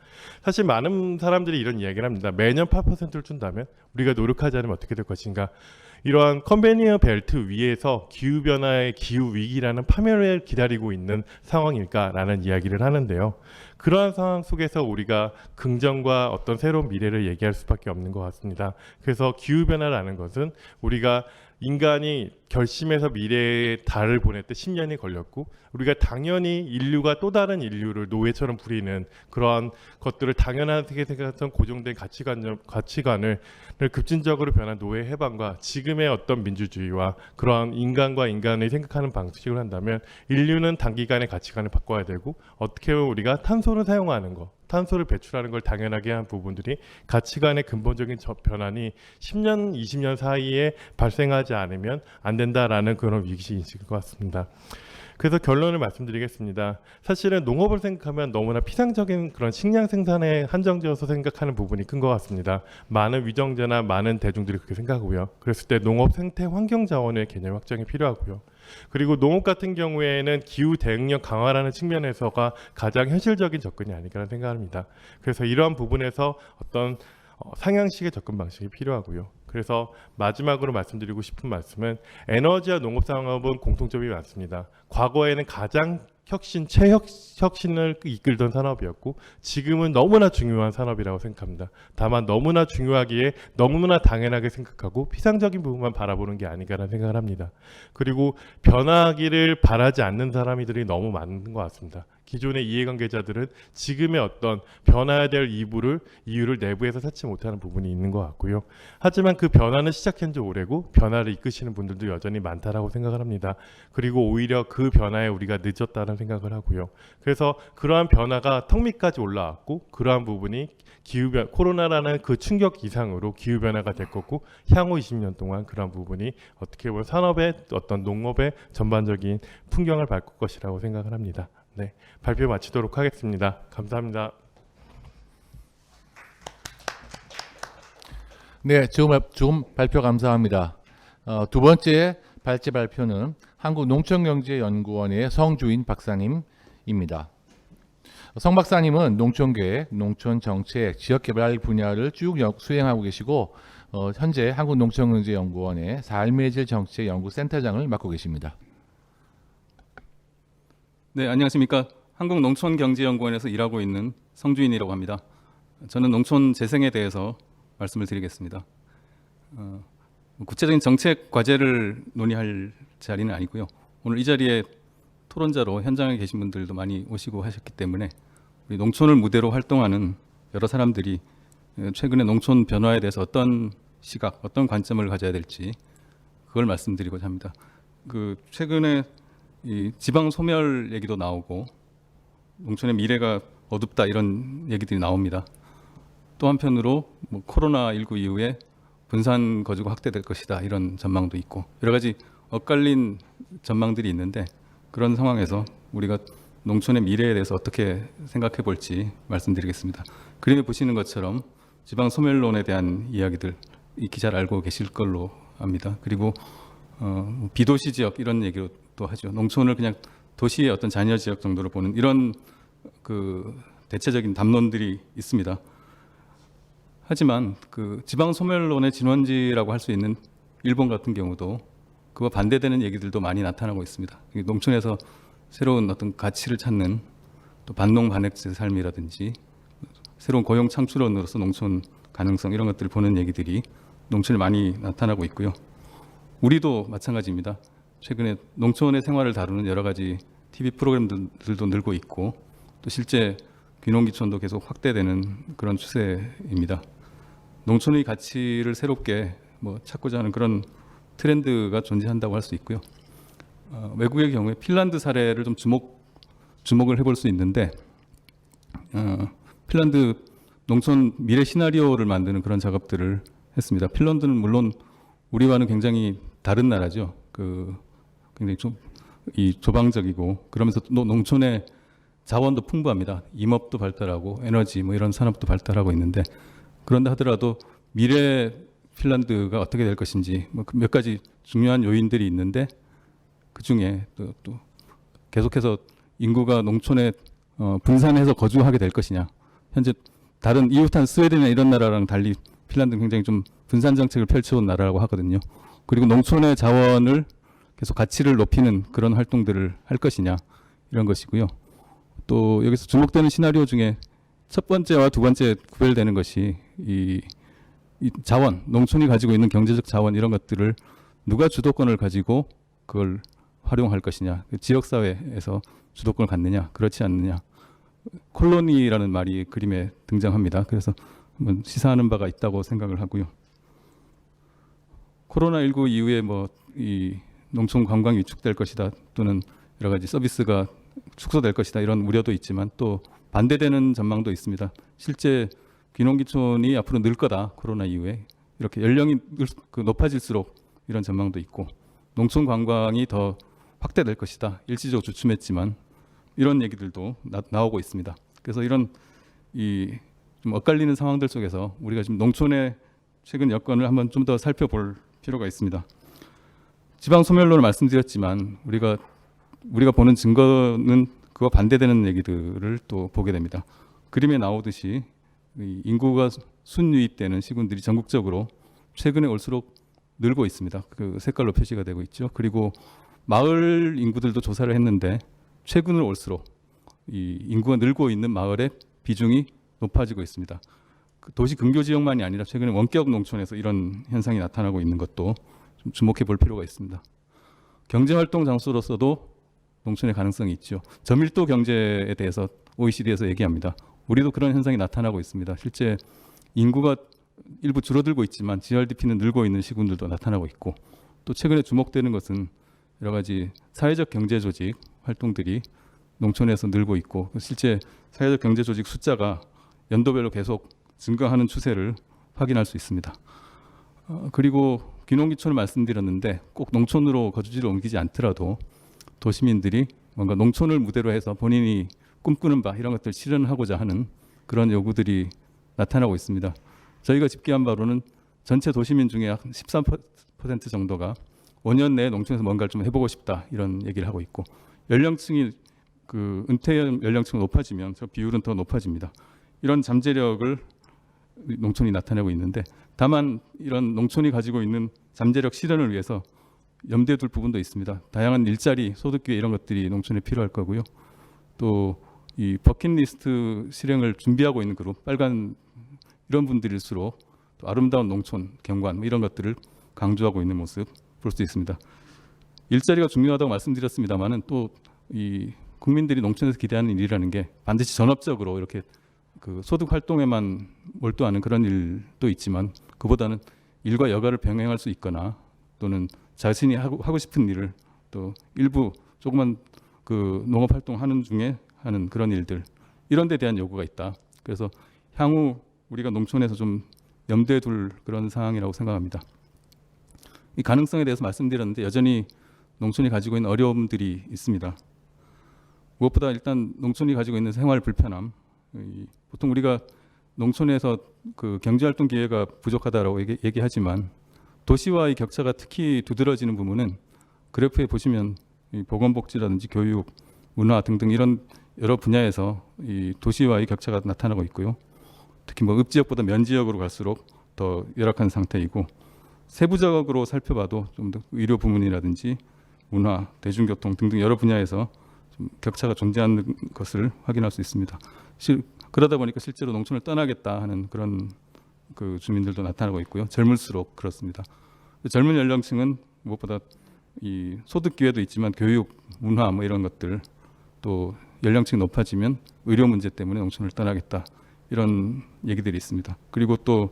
사실 많은 사람들이 이런 이야기를 합니다. 매년 8%를 준다면 우리가 노력하지 않으면 어떻게 될 것인가. 이러한 컨베니어 벨트 위에서 기후변화의 기후위기라는 파멸을 기다리고 있는 상황일까라는 이야기를 하는데요. 그러한 상황 속에서 우리가 긍정과 어떤 새로운 미래를 얘기할 수밖에 없는 것 같습니다. 그래서 기후변화라는 것은 우리가 인간이 결심해서 미래의 달을 보낼 때 10년이 걸렸고 우리가 당연히 인류가 또 다른 인류를 노예처럼 부리는 그러한 것들을 당연하게 생각했던 고정된 가치관을 급진적으로 변한 노예 해방과 지금의 어떤 민주주의와 그러한 인간과 인간이 생각하는 방식을 한다면 인류는 단기간에 가치관을 바꿔야 되고 어떻게 보면 우리가 탄소를 사용하는 것 탄소를 배출하는 걸 당연하게 한 부분들이 가치관의 근본적인 변환이 10년, 20년 사이에 발생하지 않으면 안 된다라는 그런 위기의식일 것 같습니다. 그래서 결론을 말씀드리겠습니다. 사실은 농업을 생각하면 너무나 피상적인 그런 식량 생산에 한정지어서 생각하는 부분이 큰 것 같습니다. 많은 위정제나 많은 대중들이 그렇게 생각하고요. 그랬을 때 농업 생태 환경 자원의 개념 확장이 필요하고요. 그리고 농업 같은 경우에는 기후 대응력 강화라는 측면에서가 가장 현실적인 접근이 아닐까라는 생각합니다. 그래서 이러한 부분에서 어떤 상향식의 접근 방식이 필요하고요. 그래서 마지막으로 말씀드리고 싶은 말씀은 에너지와 농업 산업은 공통점이 많습니다. 과거에는 가장 최혁신을 이끌던 산업이었고 지금은 너무나 중요한 산업이라고 생각합니다. 다만 너무나 중요하기에 너무나 당연하게 생각하고 피상적인 부분만 바라보는 게 아닌가라는 생각을 합니다. 그리고 변하기를 바라지 않는 사람들이 너무 많은 것 같습니다. 기존의 이해관계자들은 지금의 어떤 변화해야 될 이유를 내부에서 찾지 못하는 부분이 있는 것 같고요. 하지만 그 변화는 시작한 지 오래고 변화를 이끄시는 분들도 여전히 많다라고 생각을 합니다. 그리고 오히려 그 변화에 우리가 늦었다는 생각을 하고요. 그래서 그러한 변화가 턱 밑까지 올라왔고 그러한 부분이 코로나라는 그 충격 이상으로 기후변화가 될 거고 향후 20년 동안 그러한 부분이 어떻게 보면 산업의 어떤 농업의 전반적인 풍경을 바꿀 것이라고 생각을 합니다. 네, 발표 마치도록 하겠습니다. 감사합니다. 네, 좋은 발표 감사합니다. 두 번째 발표는 한국농촌경제연구원의 성주인 박사님입니다. 성 박사님은 농촌계획, 농촌정책, 지역개발 분야를 쭉 수행하고 계시고 현재 한국농촌경제연구원의 삶의 질 정책 연구센터장을 맡고 계십니다. 네, 안녕하십니까. 한국농촌경제연구원에서 일하고 있는 성주인이라고 합니다. 저는 농촌 재생에 대해서 말씀을 드리겠습니다. 구체적인 정책 과제를 논의할 자리는 아니고요. 오늘 이 자리에 토론자로 현장에 계신 분들도 많이 오시고 하셨기 때문에 우리 농촌을 무대로 활동하는 여러 사람들이 최근에 농촌 변화에 대해서 어떤 시각, 어떤 관점을 가져야 될지 그걸 말씀드리고자 합니다. 최근에 이 지방 소멸 얘기도 나오고 농촌의 미래가 어둡다 이런 얘기들이 나옵니다. 또 한편으로 코로나19 이후에 분산 거주가 확대될 것이다 이런 전망도 있고 여러 가지 엇갈린 전망들이 있는데 그런 상황에서 우리가 농촌의 미래에 대해서 어떻게 생각해 볼지 말씀드리겠습니다. 그림에 보시는 것처럼 지방 소멸론에 대한 이야기들 이 기자를 알고 계실 걸로 압니다. 그리고 비도시 지역 이런 얘기로 또 하죠. 농촌을 그냥 도시의 어떤 잔여 지역 정도로 보는 이런 대체적인 담론들이 있습니다. 하지만 지방 소멸론의 진원지라고 할 수 있는 일본 같은 경우도 그와 반대되는 얘기들도 많이 나타나고 있습니다. 농촌에서 새로운 어떤 가치를 찾는 또 반농 반액제 삶이라든지 새로운 고용 창출원으로서 농촌 가능성 이런 것들을 보는 얘기들이 농촌에 많이 나타나고 있고요. 우리도 마찬가지입니다. 최근에 농촌의 생활을 다루는 여러 가지 TV 프로그램들도 늘고 있고 또 실제 귀농귀촌도 계속 확대되는 그런 추세입니다. 농촌의 가치를 새롭게 찾고자 하는 그런 트렌드가 존재한다고 할 수 있고요. 외국의 경우에 핀란드 사례를 좀 주목을 해볼 수 있는데 핀란드 농촌 미래 시나리오를 만드는 그런 작업들을 했습니다. 핀란드는 물론 우리와는 굉장히 다른 나라죠. 굉장히 조방적이고 그러면서 또 농촌의 자원도 풍부합니다. 임업도 발달하고 에너지 이런 산업도 발달하고 있는데 그런다 하더라도 미래 핀란드가 어떻게 될 것인지 몇 가지 중요한 요인들이 있는데 그 중에 또 계속해서 인구가 농촌에 분산해서 거주하게 될 것이냐. 현재 다른 이웃한 스웨덴이나 이런 나라랑 달리 핀란드는 굉장히 좀 분산 정책을 펼쳐온 나라라고 하거든요. 그리고 농촌의 자원을 계속 가치를 높이는 그런 활동들을 할 것이냐 이런 것이고요. 또 여기서 주목되는 시나리오 중에 첫 번째와 두 번째 구별되는 것이 이 자원, 농촌이 가지고 있는 경제적 자원 이런 것들을 누가 주도권을 가지고 그걸 활용할 것이냐, 지역 사회에서 주도권을 갖느냐, 그렇지 않느냐. 콜로니라는 말이 그림에 등장합니다. 그래서 시사하는 바가 있다고 생각을 하고요. 코로나19 이후에 이 농촌 관광이 위축될 것이다 또는 여러 가지 서비스가 축소될 것이다 이런 우려도 있지만 또 반대되는 전망도 있습니다. 실제 귀농귀촌이 앞으로 늘 거다. 코로나 이후에 이렇게 연령이 높아질수록 이런 전망도 있고 농촌 관광이 더 확대될 것이다. 일시적으로 주춤했지만 이런 얘기들도 나오고 있습니다. 그래서 이런 좀 엇갈리는 상황들 속에서 우리가 지금 농촌의 최근 여건을 한번 좀 더 살펴볼 필요가 있습니다. 지방 소멸론을 말씀드렸지만 우리가 보는 증거는 그와 반대되는 얘기들을 또 보게 됩니다. 그림에 나오듯이 인구가 순유입되는 시군들이 전국적으로 최근에 올수록 늘고 있습니다. 그 색깔로 표시가 되고 있죠. 그리고 마을 인구들도 조사를 했는데 최근을 올수록 이 인구가 늘고 있는 마을의 비중이 높아지고 있습니다. 도시 근교 지역만이 아니라 최근에 원격 농촌에서 이런 현상이 나타나고 있는 것도 좀 주목해 볼 필요가 있습니다. 경제활동 장소로서도 농촌의 가능성이 있죠. 저밀도 경제에 대해서 OECD에서 얘기합니다. 우리도 그런 현상이 나타나고 있습니다. 실제 인구가 일부 줄어들고 있지만 GRDP는 늘고 있는 시군들도 나타나고 있고 또 최근에 주목되는 것은 여러 가지 사회적 경제 조직 활동들이 농촌에서 늘고 있고 실제 사회적 경제 조직 숫자가 연도별로 계속 증가하는 추세를 확인할 수 있습니다. 그리고 귀농귀촌을 말씀드렸는데 꼭 농촌으로 거주지를 옮기지 않더라도 도시민들이 뭔가 농촌을 무대로 해서 본인이 꿈꾸는 바 이런 것들을 실현하고자 하는 그런 요구들이 나타나고 있습니다. 저희가 집계한 바로는 전체 도시민 중에 약 13% 정도가 5년 내에 농촌에서 뭔가를 좀 해보고 싶다 이런 얘기를 하고 있고 연령층이 은퇴 연령층이 높아지면 저 비율은 더 높아집니다. 이런 잠재력을 농촌이 나타내고 있는데 다만 이런 농촌이 가지고 있는 잠재력 실현을 위해서 염두에 둘 부분도 있습니다. 다양한 일자리, 소득 기회 이런 것들이 농촌에 필요할 거고요. 또 이 버킷리스트 실행을 준비하고 있는 그룹, 빨간 이런 분들일수록 또 아름다운 농촌, 경관 이런 것들을 강조하고 있는 모습 볼 수 있습니다. 일자리가 중요하다고 말씀드렸습니다만은 또 이 국민들이 농촌에서 기대하는 일이라는 게 반드시 전업적으로 이렇게 소득 활동에만 몰두하는 그런 일도 있지만 그보다는 일과 여가를 병행할 수 있거나 또는 자신이 하고 싶은 일을 또 일부 조그만 농업 활동하는 중에 하는 그런 일들 이런 데 대한 요구가 있다. 그래서 향후 우리가 농촌에서 좀 염두에 둘 그런 상황이라고 생각합니다. 이 가능성에 대해서 말씀드렸는데 여전히 농촌이 가지고 있는 어려움들이 있습니다. 무엇보다 일단 농촌이 가지고 있는 생활 불편함. 보통 우리가 농촌에서 경제활동 기회가 부족하다라고 얘기하지만 도시와의 격차가 특히 두드러지는 부분은 그래프에 보시면 이 보건복지라든지 교육, 문화 등등 이런 여러 분야에서 이 도시와의 격차가 나타나고 있고요. 특히 읍지역보다 면지역으로 갈수록 더 열악한 상태이고 세부적으로 살펴봐도 좀 더 의료 부문이라든지 문화, 대중교통 등등 여러 분야에서 좀 격차가 존재하는 것을 확인할 수 있습니다. 그러다 보니까 실제로 농촌을 떠나겠다 하는 그런 그 주민들도 나타나고 있고요. 젊을수록 그렇습니다. 젊은 연령층은 무엇보다 이 소득 기회도 있지만 교육, 문화 뭐 이런 것들 또 연령층이 높아지면 의료 문제 때문에 농촌을 떠나겠다 이런 얘기들이 있습니다. 그리고 또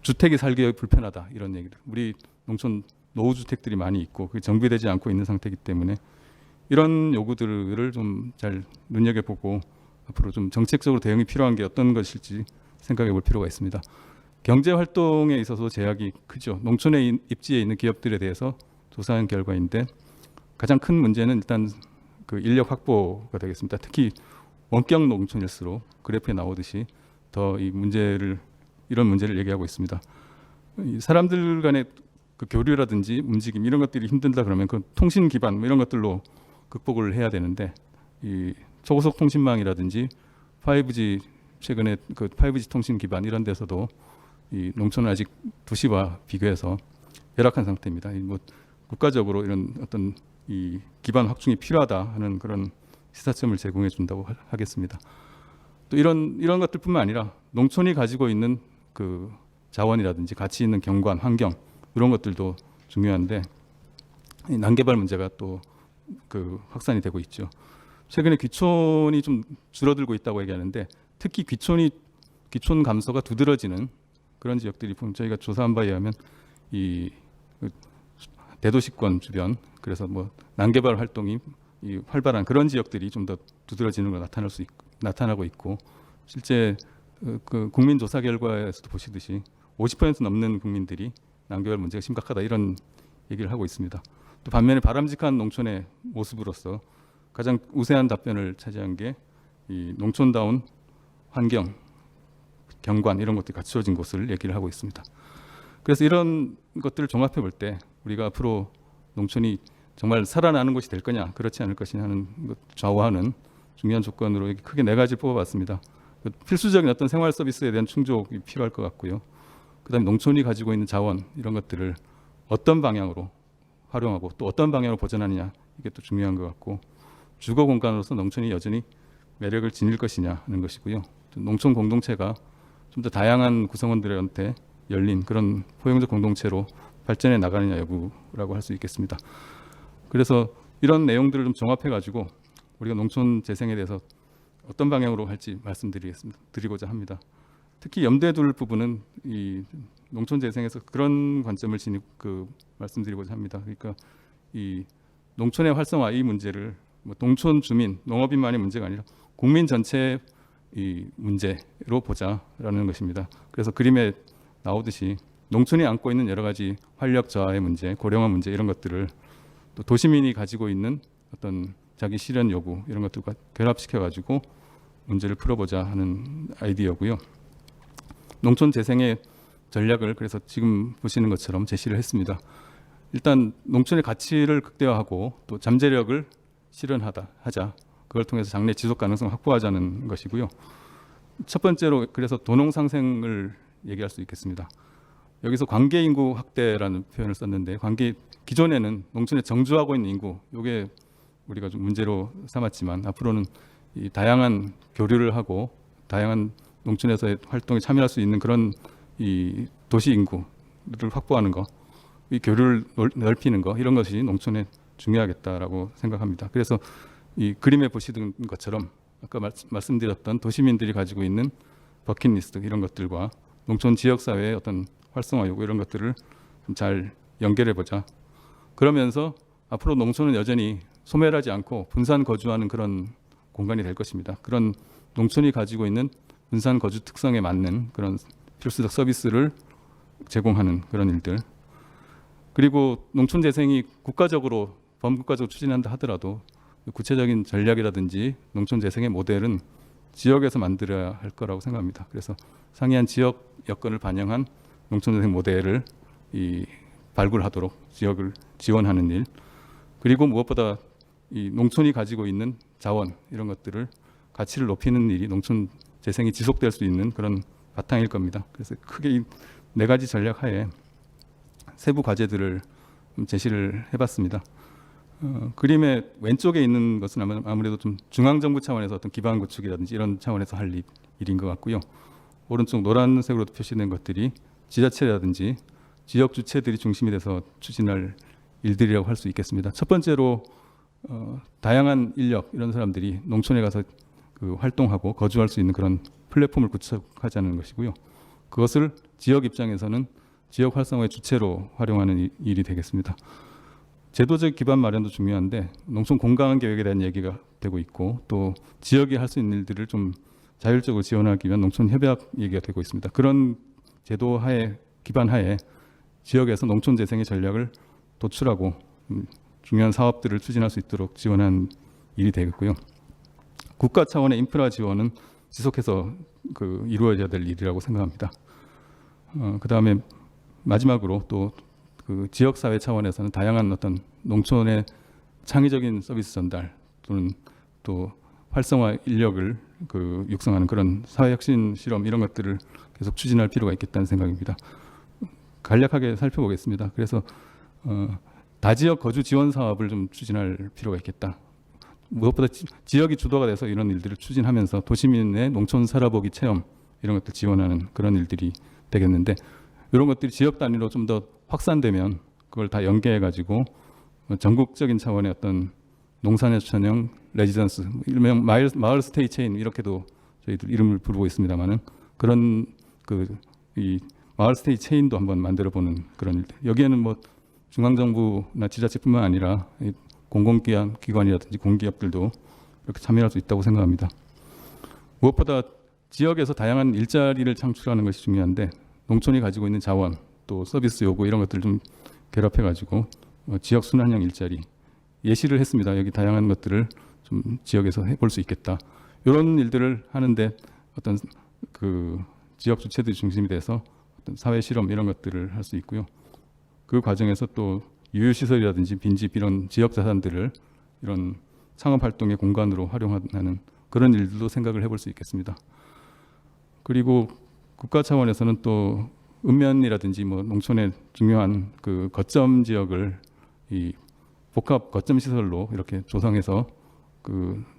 주택이 살기 불편하다 이런 얘기들. 우리 농촌 노후 주택들이 많이 있고 그게 정비되지 않고 있는 상태이기 때문에 이런 요구들을 좀 잘 눈여겨보고 앞으로 좀 정책적으로 대응이 필요한 게 어떤 것일지 생각해 볼 필요가 있습니다. 경제 활동에 있어서 제약이 크죠. 농촌에 입지에 있는 기업들에 대해서 조사한 결과인데 가장 큰 문제는 일단 그 인력 확보가 되겠습니다. 특히 원격 농촌일수록 그래프에 나오듯이 더 이 문제를 이런 문제를 얘기하고 있습니다. 이 사람들 간의 그 교류라든지 움직임 이런 것들이 힘든다 그러면 그 통신 기반 뭐 이런 것들로 극복을 해야 되는데 이 초고속 통신망이라든지 5G 최근에 그 5G 통신 기반 이런 데서도 이 농촌은 아직 도시와 비교해서 열악한 상태입니다. 뭐 국가적으로 이런 어떤 이 기반 확충이 필요하다 하는 그런 시사점을 제공해 준다고 하겠습니다. 또 이런 것들뿐만 아니라 농촌이 가지고 있는 그 자원이라든지 가치 있는 경관, 환경 이런 것들도 중요한데 이 난개발 문제가 또 그 확산이 되고 있죠. 최근에 귀촌이 좀 줄어들고 있다고 얘기하는데 특히 귀촌 감소가 두드러지는 그런 지역들이 보면 저희가 조사한 바에 의하면 이 대도시권 주변 그래서 뭐 난개발 활동이 이 활발한 그런 지역들이 좀 더 두드러지는 거 나타나고 있고 실제 그 국민조사 결과에서도 보시듯이 50% 넘는 국민들이 난개발 문제가 심각하다 이런 얘기를 하고 있습니다. 또 반면에 바람직한 농촌의 모습으로서 가장 우세한 답변을 차지한 게 이 농촌다운 환경, 경관 이런 것들이 갖추어진 곳을 얘기를 하고 있습니다. 그래서 이런 것들을 종합해 볼 때 우리가 앞으로 농촌이 정말 살아나는 곳이 될 거냐 그렇지 않을 것이냐 하는 것 좌우하는 중요한 조건으로 크게 네 가지를 뽑아봤습니다. 필수적인 어떤 생활 서비스에 대한 충족이 필요할 것 같고요. 그다음에 농촌이 가지고 있는 자원 이런 것들을 어떤 방향으로 활용하고 또 어떤 방향으로 보존하느냐 이게 또 중요한 것 같고 주거 공간으로서 농촌이 여전히 매력을 지닐 것이냐 하는 것이고요. 농촌 공동체가 좀 더 다양한 구성원들한테 열린 그런 포용적 공동체로 발전해 나가느냐 여부라고 할 수 있겠습니다. 그래서 이런 내용들을 좀 종합해 가지고 우리가 농촌 재생에 대해서 어떤 방향으로 할지 말씀드리고자 합니다. 특히 염두에 둘 부분은 이 농촌 재생에서 그런 관점을 말씀드리고자 합니다. 그러니까 이 농촌의 활성화 이 문제를 뭐 농촌 주민, 농업인만의 문제가 아니라 국민 전체의 이 문제로 보자라는 것입니다. 그래서 그림에 나오듯이 농촌이 안고 있는 여러 가지 활력 저하의 문제, 고령화 문제 이런 것들을 또 도시민이 가지고 있는 어떤 자기 실현 요구 이런 것들과 결합시켜 가지고 문제를 풀어보자 하는 아이디어고요. 농촌 재생의 전략을 그래서 지금 보시는 것처럼 제시를 했습니다. 일단 농촌의 가치를 극대화하고 또 잠재력을 실현하자. 그걸 통해서 장래 지속 가능성을 확보하자는 것이고요. 첫 번째로 그래서 도농 상생을 얘기할 수 있겠습니다. 여기서 관계 인구 확대라는 표현을 썼는데 기존에는 농촌에 정주하고 있는 인구 이게 우리가 좀 문제로 삼았지만 앞으로는 이 다양한 교류를 하고 다양한 농촌에서의 활동에 참여할 수 있는 그런 이 도시 인구를 확보하는 거, 이 교류를 넓히는 거 이런 것이 농촌에 중요하겠다라고 생각합니다. 그래서 이 그림에 보시는 것처럼 아까 말씀드렸던 도시민들이 가지고 있는 버킷리스트 이런 것들과 농촌 지역사회의 어떤 활성화 요구 이런 것들을 좀 잘 연결해 보자. 그러면서 앞으로 농촌은 여전히 소멸하지 않고 분산 거주하는 그런 공간이 될 것입니다. 그런 농촌이 가지고 있는 분산 거주 특성에 맞는 그런 필수적 서비스를 제공하는 그런 일들. 그리고 농촌 재생이 국가적으로 범국가적으로 추진한다 하더라도 구체적인 전략이라든지 농촌 재생의 모델은 지역에서 만들어야 할 거라고 생각합니다. 그래서 상이한 지역 여건을 반영한 농촌 재생 모델을 발굴하도록 지역을 지원하는 일. 그리고 무엇보다 이 농촌이 가지고 있는 자원 이런 것들을 가치를 높이는 일이 농촌 재생이 지속될 수 있는 그런 바탕일 겁니다. 그래서 크게 이 네 가지 전략 하에 세부 과제들을 좀 제시를 해봤습니다. 그림의 왼쪽에 있는 것은 아무래도 좀 중앙정부 차원에서 어떤 기반 구축이라든지 이런 차원에서 할 일인 것 같고요. 오른쪽 노란색으로 표시된 것들이 지자체라든지 지역 주체들이 중심이 돼서 추진할 일들이라고 할 수 있겠습니다. 첫 번째로 다양한 인력 이런 사람들이 농촌에 가서 그 활동하고 거주할 수 있는 그런 플랫폼을 구축하자는 것이고요. 그것을 지역 입장에서는 지역 활성화의 주체로 활용하는 일이 되겠습니다. 제도적 기반 마련도 중요한데 농촌 공간 계획에 대한 얘기가 되고 있고 또 지역이 할 수 있는 일들을 좀 자율적으로 지원하기 위한 농촌 협약 얘기가 되고 있습니다. 그런 제도 하에 기반 하에 지역에서 농촌 재생의 전략을 도출하고 중요한 사업들을 추진할 수 있도록 지원한 일이 되겠고요. 국가 차원의 인프라 지원은 지속해서 이루어져야 될 일이라고 생각합니다. 그다음에 마지막으로 또 그 지역 사회 차원에서는 다양한 어떤 농촌의 창의적인 서비스 전달 또는 또 활성화 인력을 육성하는 그런 사회 혁신 실험 이런 것들을 계속 추진할 필요가 있겠다는 생각입니다. 간략하게 살펴보겠습니다. 그래서 다지역 거주 지원 사업을 좀 추진할 필요가 있겠다. 무엇보다 지역이 주도가 돼서 이런 일들을 추진하면서 도시민의 농촌 살아보기 체험 이런 것들 지원하는 그런 일들이 되겠는데 이런 것들이 지역 단위로 좀 더 확산되면 그걸 다 연계해 가지고 전국적인 차원의 어떤 농산협천형 레지던스 일명 마을 스테이 체인 이렇게도 저희들 이름을 부르고 있습니다만은 그런 이 마을 스테이 체인도 한번 만들어 보는 그런 일들. 여기에는 뭐 중앙정부나 지자체뿐만 아니라 공공기관이라든지 공기업들도 이렇게 참여할 수 있다고 생각합니다. 무엇보다 지역에서 다양한 일자리를 창출하는 것이 중요한데 농촌이 가지고 있는 자원 또 서비스 요구 이런 것들을 좀 결합해 가지고 지역 순환형 일자리 예시를 했습니다. 여기 다양한 것들을 좀 지역에서 해볼 수 있겠다. 이런 일들을 하는데 어떤 지역 주체들이 중심이 돼서 어떤 사회 실험 이런 것들을 할 수 있고요. 그 과정에서 또 유휴시설이라든지 빈집 이런 지역 자산들을 이런 창업 활동의 공간으로 활용하는 그런 일들도 생각을 해볼 수 있겠습니다. 그리고 국가 차원에서는 또 읍면이라든지 뭐 농촌의 중요한 거점 지역을 이 복합 거점 시설로 이렇게 조성해서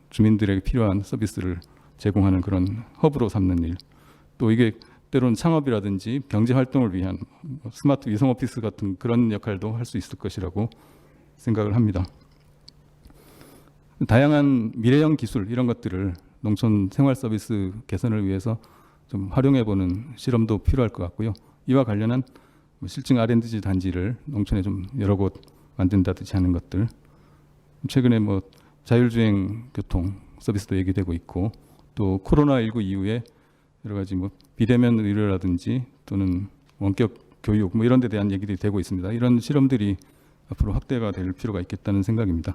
주민들에게 필요한 서비스를 제공하는 그런 허브로 삼는 일. 또 이게 때로는 창업이라든지 경제 활동을 위한 스마트 위성 오피스 같은 그런 역할도 할 수 있을 것이라고 생각을 합니다. 다양한 미래형 기술 이런 것들을 농촌 생활 서비스 개선을 위해서 좀 활용해 보는 실험도 필요할 것 같고요. 이와 관련한 실증 R&D 단지를 농촌에 좀 여러 곳 만든다든지 하는 것들. 최근에 뭐 자율주행 교통 서비스도 얘기되고 있고 또 코로나19 이후에 여러 가지 뭐 비대면 의료라든지 또는 원격 교육 뭐 이런 데 대한 얘기들이 되고 있습니다. 이런 실험들이 앞으로 확대가 될 필요가 있겠다는 생각입니다.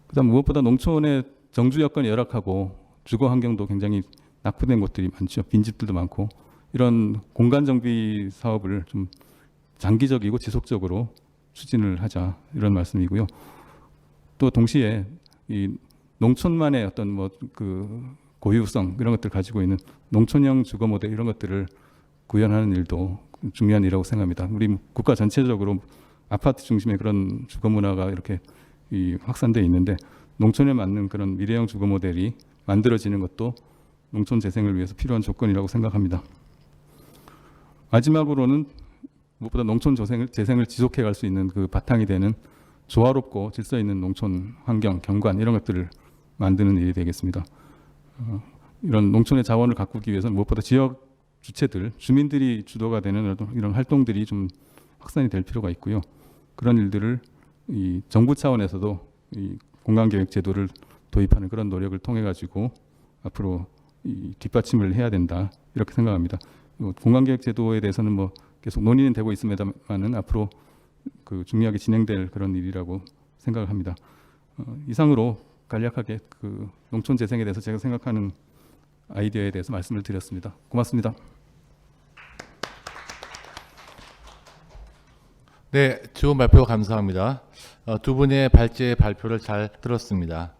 그다음 무엇보다 농촌의 정주 여건이 열악하고 주거 환경도 굉장히 낙후된 곳들이 많죠. 빈집들도 많고 이런 공간 정비 사업을 좀 장기적이고 지속적으로 추진을 하자 이런 말씀이고요. 또 동시에 이 농촌만의 어떤 고유성 이런 것들 가지고 있는 농촌형 주거 모델 이런 것들을 구현하는 일도 중요한 일이라고 생각합니다. 우리 국가 전체적으로 아파트 중심의 그런 주거 문화가 이렇게 확산되어 있는데 농촌에 맞는 그런 미래형 주거 모델이 만들어지는 것도 농촌 재생을 위해서 필요한 조건이라고 생각합니다. 마지막으로는 무엇보다 농촌 재생을 지속해 갈 수 있는 그 바탕이 되는 조화롭고 질서 있는 농촌 환경, 경관 이런 것들을 만드는 일이 되겠습니다. 이런 농촌의 자원을 가꾸기 위해서는 무엇보다 지역 주체들, 주민들이 주도가 되는 이런 활동들이 좀 확산이 될 필요가 있고요. 그런 일들을 이 정부 차원에서도 이 공간계획 제도를 도입하는 그런 노력을 통해 가지고 앞으로 이 뒷받침을 해야 된다 이렇게 생각합니다. 공간계획 제도에 대해서는 뭐 계속 논의는 되고 있습니다만은 앞으로 중요하게 진행될 그런 일이라고 생각을 합니다. 이상으로 간략하게 농촌 재생에 대해서 제가 생각하는 아이디어에 대해서 말씀을 드렸습니다. 고맙습니다. 네, 좋은 발표 감사합니다. 두 분의 발제의 발표를 잘 들었습니다.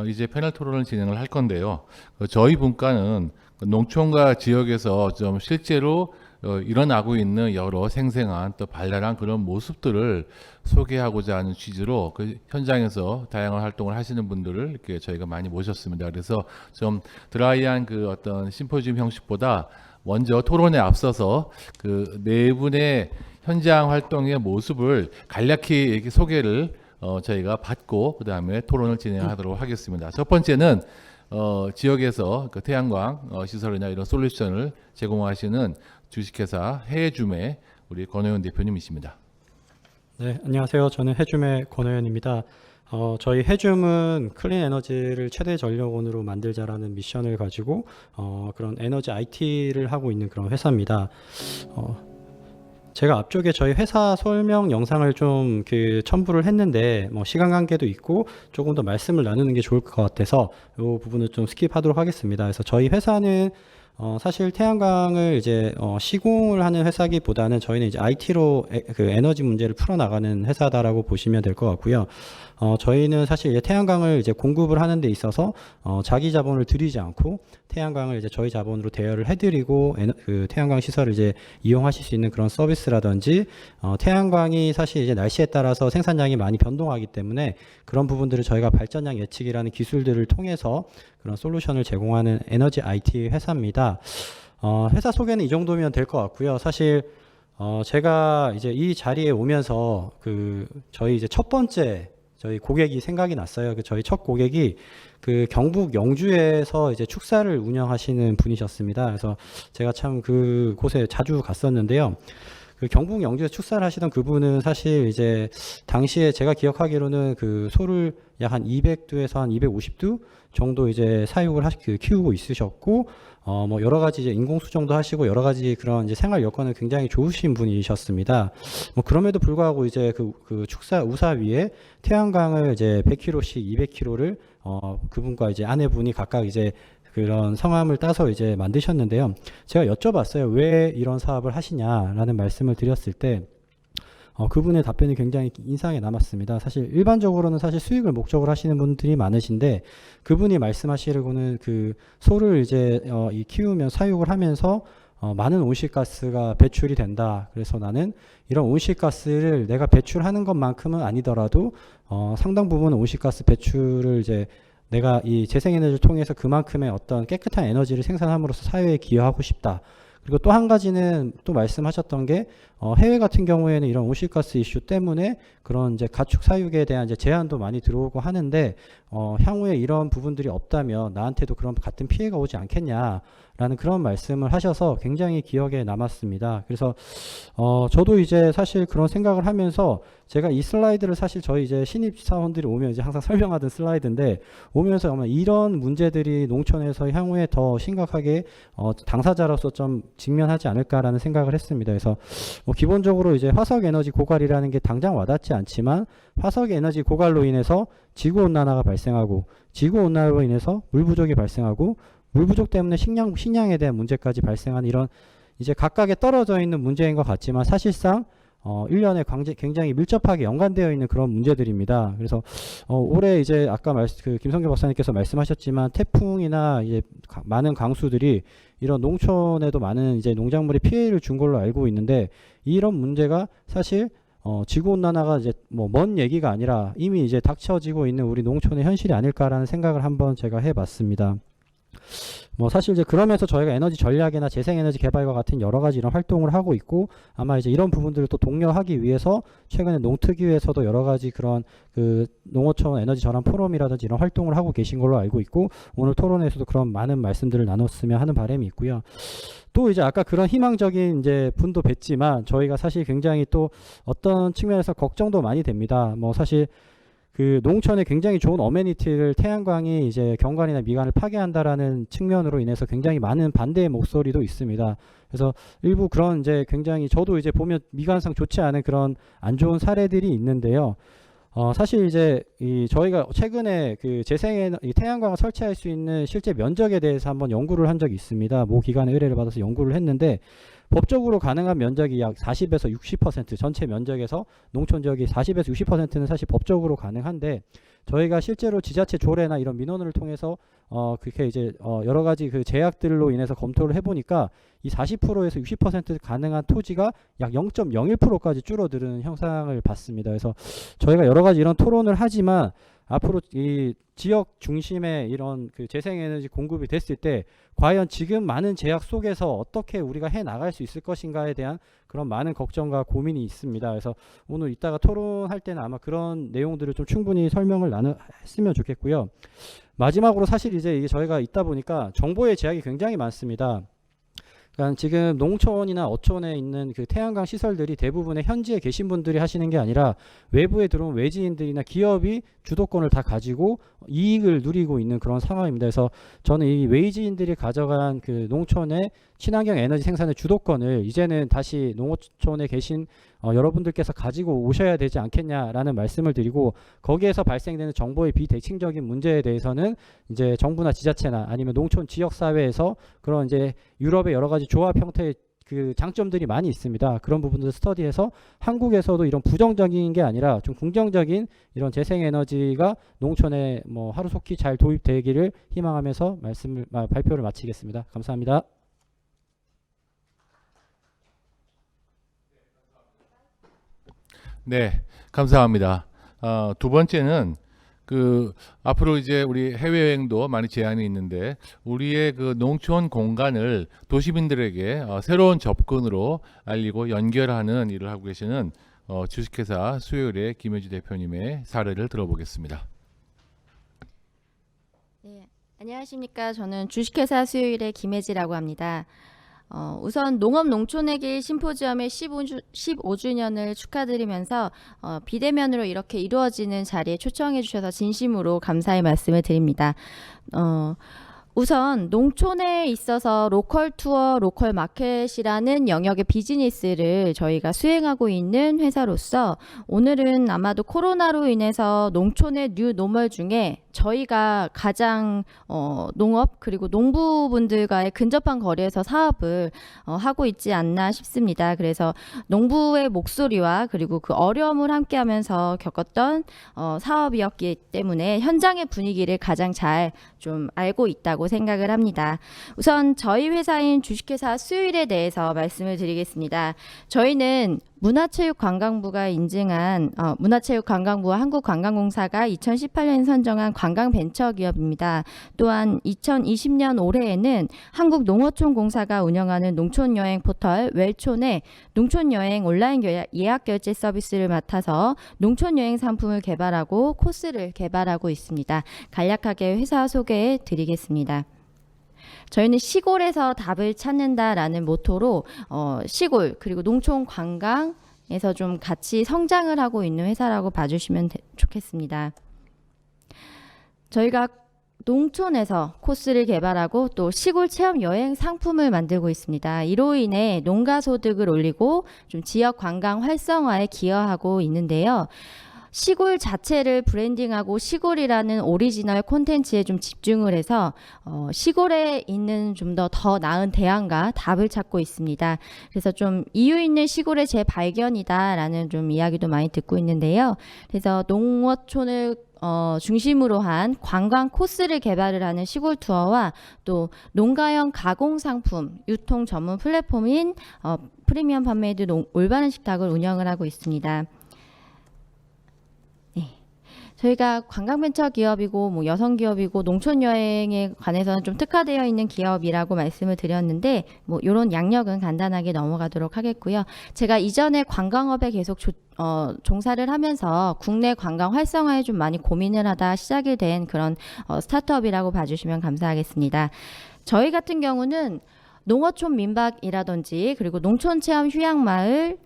이제 패널 토론을 진행을 할 건데요. 저희 분과는 농촌과 지역에서 좀 실제로 일어나고 있는 여러 생생한 또 발랄한 그런 모습들을 소개하고자 하는 취지로 그 현장에서 다양한 활동을 하시는 분들을 이렇게 저희가 많이 모셨습니다. 그래서 좀 드라이한 그 어떤 심포지움 형식보다 먼저 토론에 앞서서 그 네 분의 현장 활동의 모습을 간략히 이렇게 소개를 저희가 받고 그 다음에 토론을 진행하도록 하겠습니다. 첫 번째는 지역에서 그 태양광 시설이나 이런 솔루션을 제공하시는 주식회사 해줌의 우리 권호연 대표님이십니다. 네, 안녕하세요. 저는 해줌의 권호연입니다. 저희 해줌은 클린 에너지를 최대 전력원으로 만들자라는 미션을 가지고 그런 에너지 IT를 하고 있는 그런 회사입니다. 제가 앞쪽에 저희 회사 설명 영상을 좀 첨부를 했는데 시간 관계도 있고 조금 더 말씀을 나누는 게 좋을 것 같아서 이 부분을 좀 스킵하도록 하겠습니다. 그래서 저희 회사는 사실 태양광을 이제 시공을 하는 회사기보다는 저희는 이제 IT로 그 에너지 문제를 풀어나가는 회사다라고 보시면 될 것 같고요. 저희는 사실 이제 태양광을 이제 공급을 하는 데 있어서 자기 자본을 들이지 않고 태양광을 이제 저희 자본으로 대여를 해드리고 그 태양광 시설을 이제 이용하실 수 있는 그런 서비스라든지 태양광이 사실 이제 날씨에 따라서 생산량이 많이 변동하기 때문에 그런 부분들을 저희가 발전량 예측이라는 기술들을 통해서 그런 솔루션을 제공하는 에너지 IT 회사입니다. 회사 소개는 이 정도면 될 것 같고요. 사실 제가 이제 이 자리에 오면서 저희 이제 첫 번째 저희 고객이 생각이 났어요. 저희 첫 고객이 그 경북 영주에서 이제 축사를 운영하시는 분이셨습니다. 그래서 제가 참 그곳에 자주 갔었는데요. 그 경북 영주에서 축사를 하시던 그분은 사실 이제 당시에 제가 기억하기로는 그 소를 약 한 200두에서 한 250두 정도 이제 사육을 키우고 있으셨고, 뭐 여러 가지 이제 인공 수정도 하시고 여러 가지 그런 이제 생활 여건은 굉장히 좋으신 분이셨습니다. 뭐 그럼에도 불구하고 이제 그 축사 우사 위에 태양광을 이제 100kg씩 200kg를 그분과 이제 아내분이 각각 이제 그런 성함을 따서 이제 만드셨는데요. 제가 여쭤봤어요. 왜 이런 사업을 하시냐라는 말씀을 드렸을 때 그분의 답변이 굉장히 인상에 남았습니다. 사실 일반적으로는 사실 수익을 목적으로 하시는 분들이 많으신데 그분이 말씀하시려고는 그 소를 이제 키우면 사육을 하면서 많은 온실가스가 배출이 된다. 그래서 나는 이런 온실가스를 내가 배출하는 것만큼은 아니더라도 상당 부분 온실가스 배출을 이제 내가 이 재생에너지를 통해서 그만큼의 어떤 깨끗한 에너지를 생산함으로써 사회에 기여하고 싶다. 그리고 또 한 가지는 또 말씀하셨던 게 해외 같은 경우에는 이런 온실가스 이슈 때문에 그런 이제 가축 사육에 대한 이제 제한도 많이 들어오고 하는데 향후에 이런 부분들이 없다면 나한테도 그런 같은 피해가 오지 않겠냐라는 그런 말씀을 하셔서 굉장히 기억에 남았습니다. 그래서 저도 이제 사실 그런 생각을 하면서 제가 이 슬라이드를 사실 저희 이제 신입 사원들이 오면 이제 항상 설명하던 슬라이드인데 오면서 아마 이런 문제들이 농촌에서 향후에 더 심각하게 당사자로서 좀 직면하지 않을까라는 생각을 했습니다. 그래서 뭐 기본적으로 이제 화석 에너지 고갈이라는 게 당장 와닿지 않지만 화석 에너지 고갈로 인해서 지구 온난화가 발생하고 지구 온난화로 인해서 물 부족이 발생하고 물 부족 때문에 식량에 대한 문제까지 발생하는 이런 이제 각각에 떨어져 있는 문제인 것 같지만 사실상 1년에 굉장히 밀접하게 연관되어 있는 그런 문제들입니다. 그래서 올해 이제 아까 김성교 박사님께서 말씀하셨지만 태풍이나 이제 많은 강수들이 이런 농촌에도 많은 이제 농작물에 피해를 준 걸로 알고 있는데 이런 문제가 사실 지구 온난화가 이제 뭐 먼 얘기가 아니라 이미 이제 닥쳐지고 있는 우리 농촌의 현실이 아닐까라는 생각을 한번 제가 해봤습니다. 뭐 사실 이제 그러면서 저희가 에너지 전략이나 재생에너지 개발과 같은 여러 가지 이런 활동을 하고 있고 아마 이제 이런 부분들을 또 독려하기 위해서 최근에 농특위에서도 여러 가지 그런 그 농어촌 에너지 전환 포럼이라든지 이런 활동을 하고 계신 걸로 알고 있고 오늘 토론에서도 그런 많은 말씀들을 나눴으면 하는 바람이 있고요. 또 이제 아까 그런 희망적인 이제 분도 뵀지만 저희가 사실 굉장히 또 어떤 측면에서 걱정도 많이 됩니다. 뭐 사실 그 농촌에 굉장히 좋은 어메니티를 태양광이 이제 경관이나 미관을 파괴한다라는 측면으로 인해서 굉장히 많은 반대의 목소리도 있습니다. 그래서 일부 그런 이제 굉장히 저도 이제 보면 미관상 좋지 않은 그런 안 좋은 사례들이 있는데요. 사실 이제 저희가 최근에 그 태양광을 설치할 수 있는 실제 면적에 대해서 한번 연구를 한 적이 있습니다. 모 기관의 의뢰를 받아서 연구를 했는데 법적으로 가능한 면적이 약 40에서 60% 전체 면적에서 농촌 지역이 40에서 60%는 사실 법적으로 가능한데 저희가 실제로 지자체 조례나 이런 민원을 통해서 그렇게 이제 여러 가지 그 제약들로 인해서 검토를 해보니까 이 40%에서 60% 가능한 토지가 약 0.01%까지 줄어드는 형상을 봤습니다. 그래서 저희가 여러 가지 이런 토론을 하지만 앞으로 이 지역 중심의 이런 그 재생에너지 공급이 됐을 때 과연 지금 많은 제약 속에서 어떻게 우리가 해 나갈 수 있을 것인가에 대한 그런 많은 걱정과 고민이 있습니다. 그래서 오늘 이따가 토론할 때는 아마 그런 내용들을 좀 충분히 설명을 했으면 좋겠고요. 마지막으로 사실 이제 이게 저희가 있다 보니까 정보의 제약이 굉장히 많습니다. 그러니까 지금 농촌이나 어촌에 있는 그 태양광 시설들이 대부분의 현지에 계신 분들이 하시는 게 아니라 외부에 들어온 외지인들이나 기업이 주도권을 다 가지고 이익을 누리고 있는 그런 상황입니다. 그래서 저는 이 외지인들이 가져간 그 농촌의 친환경 에너지 생산의 주도권을 이제는 다시 농어촌에 계신 여러분들께서 가지고 오셔야 되지 않겠냐라는 말씀을 드리고, 거기에서 발생되는 정보의 비대칭적인 문제에 대해서는 이제 정부나 지자체나 아니면 농촌 지역 사회에서 그런 이제 유럽의 여러 가지 조합 형태의 그 장점들이 많이 있습니다. 그런 부분들 스터디해서 한국에서도 이런 부정적인 게 아니라 좀 긍정적인 이런 재생에너지가 농촌에 뭐 하루속히 잘 도입되기를 희망하면서 발표를 마치겠습니다. 감사합니다. 네, 감사합니다. 두 번째는 앞으로 이제 우리 해외여행도 많이 제한이 있는데 우리의 그 농촌 공간을 도시민들에게 새로운 접근으로 알리고 연결하는 일을 하고 계시는 주식회사 수요일의 김효지 대표님의 사례를 들어보겠습니다. 네, 안녕하십니까. 저는 주식회사 수요일의 김혜지라고 합니다. 우선 농업 농촌의 길 심포지엄의 15주년을 축하드리면서 비대면으로 이렇게 이루어지는 자리에 초청해 주셔서 진심으로 감사의 말씀을 드립니다. 우선 농촌에 있어서 로컬 투어, 로컬 마켓이라는 영역의 비즈니스를 저희가 수행하고 있는 회사로서 오늘은 아마도 코로나로 인해서 농촌의 뉴 노멀 중에 저희가 가장 농업 그리고 농부분들과의 근접한 거리에서 사업을 하고 있지 않나 싶습니다. 그래서 농부의 목소리와 그리고 그 어려움을 함께하면서 겪었던 사업이었기 때문에 현장의 분위기를 가장 잘 좀 알고 있다고 생각을 합니다. 우선 저희 회사인 주식회사 수요일에 대해서 말씀을 드리겠습니다. 저희는 문화체육관광부가 인증한 문화체육관광부와 한국관광공사가 2018년 선정한 관광벤처기업입니다. 또한 2020년 올해에는 한국농어촌공사가 운영하는 농촌여행 포털 웰촌의 농촌여행 온라인 예약결제 서비스를 맡아서 농촌여행 상품을 개발하고 코스를 개발하고 있습니다. 간략하게 회사 소개해 드리겠습니다. 저희는 시골에서 답을 찾는다라는 모토로 시골 그리고 농촌 관광에서 좀 같이 성장을 하고 있는 회사라고 봐주시면 좋겠습니다. 저희가 농촌에서 코스를 개발하고 또 시골 체험 여행 상품을 만들고 있습니다. 이로 인해 농가 소득을 올리고 좀 지역 관광 활성화에 기여하고 있는데요. 시골 자체를 브랜딩하고 시골이라는 오리지널 콘텐츠에 좀 집중을 해서 시골에 있는 좀 더 나은 대안과 답을 찾고 있습니다. 그래서 좀 이유 있는 시골의 재발견이다라는 좀 이야기도 많이 듣고 있는데요. 그래서 농어촌을 중심으로 한 관광 코스를 개발을 하는 시골 투어와 또 농가형 가공 상품 유통 전문 플랫폼인 프리미엄 판매드 올바른 식탁을 운영을 하고 있습니다. 저희가 관광벤처 기업이고 뭐 여성 기업이고 농촌 여행에 관해서는 좀 특화되어 있는 기업이라고 말씀을 드렸는데 뭐 이런 양력은 간단하게 넘어가도록 하겠고요. 제가 이전에 관광업에 계속 종사를 하면서 국내 관광 활성화에 좀 많이 고민을 하다 시작이 된 그런 스타트업이라고 봐주시면 감사하겠습니다. 저희 같은 경우는 농어촌 민박이라든지 그리고 농촌 체험 휴양마을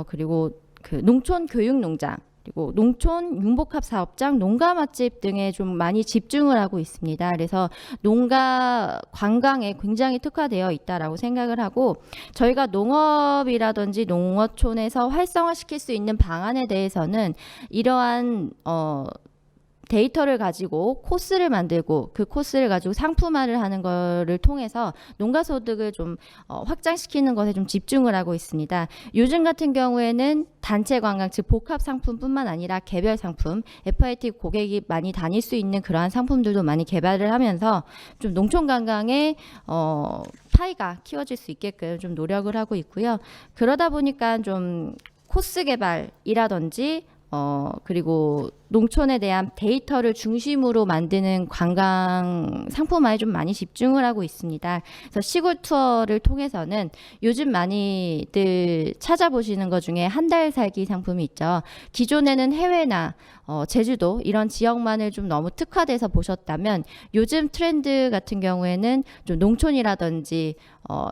그리고 그 농촌 교육 농장 그리고 농촌 융복합 사업장, 농가 맛집 등에 좀 많이 집중을 하고 있습니다. 그래서 농가 관광에 굉장히 특화되어 있다라고 생각을 하고 저희가 농업이라든지 농어촌에서 활성화시킬 수 있는 방안에 대해서는 이러한 데이터를 가지고 코스를 만들고 그 코스를 가지고 상품화를 하는 거를 통해서 농가 소득을 좀 확장시키는 것에 좀 집중을 하고 있습니다. 요즘 같은 경우에는 단체 관광, 즉 복합 상품뿐만 아니라 개별 상품, FIT 고객이 많이 다닐 수 있는 그러한 상품들도 많이 개발을 하면서 좀 농촌 관광의 파이가 키워질 수 있게끔 좀 노력을 하고 있고요. 그러다 보니까 좀 코스 개발이라든지 그리고 농촌에 대한 데이터를 중심으로 만드는 관광 상품화에 좀 많이 집중을 하고 있습니다. 그래서 시골 투어를 통해서는 요즘 많이들 찾아보시는 것 중에 한 달 살기 상품이 있죠. 기존에는 해외나 제주도 이런 지역만을 좀 너무 특화돼서 보셨다면 요즘 트렌드 같은 경우에는 좀 농촌이라든지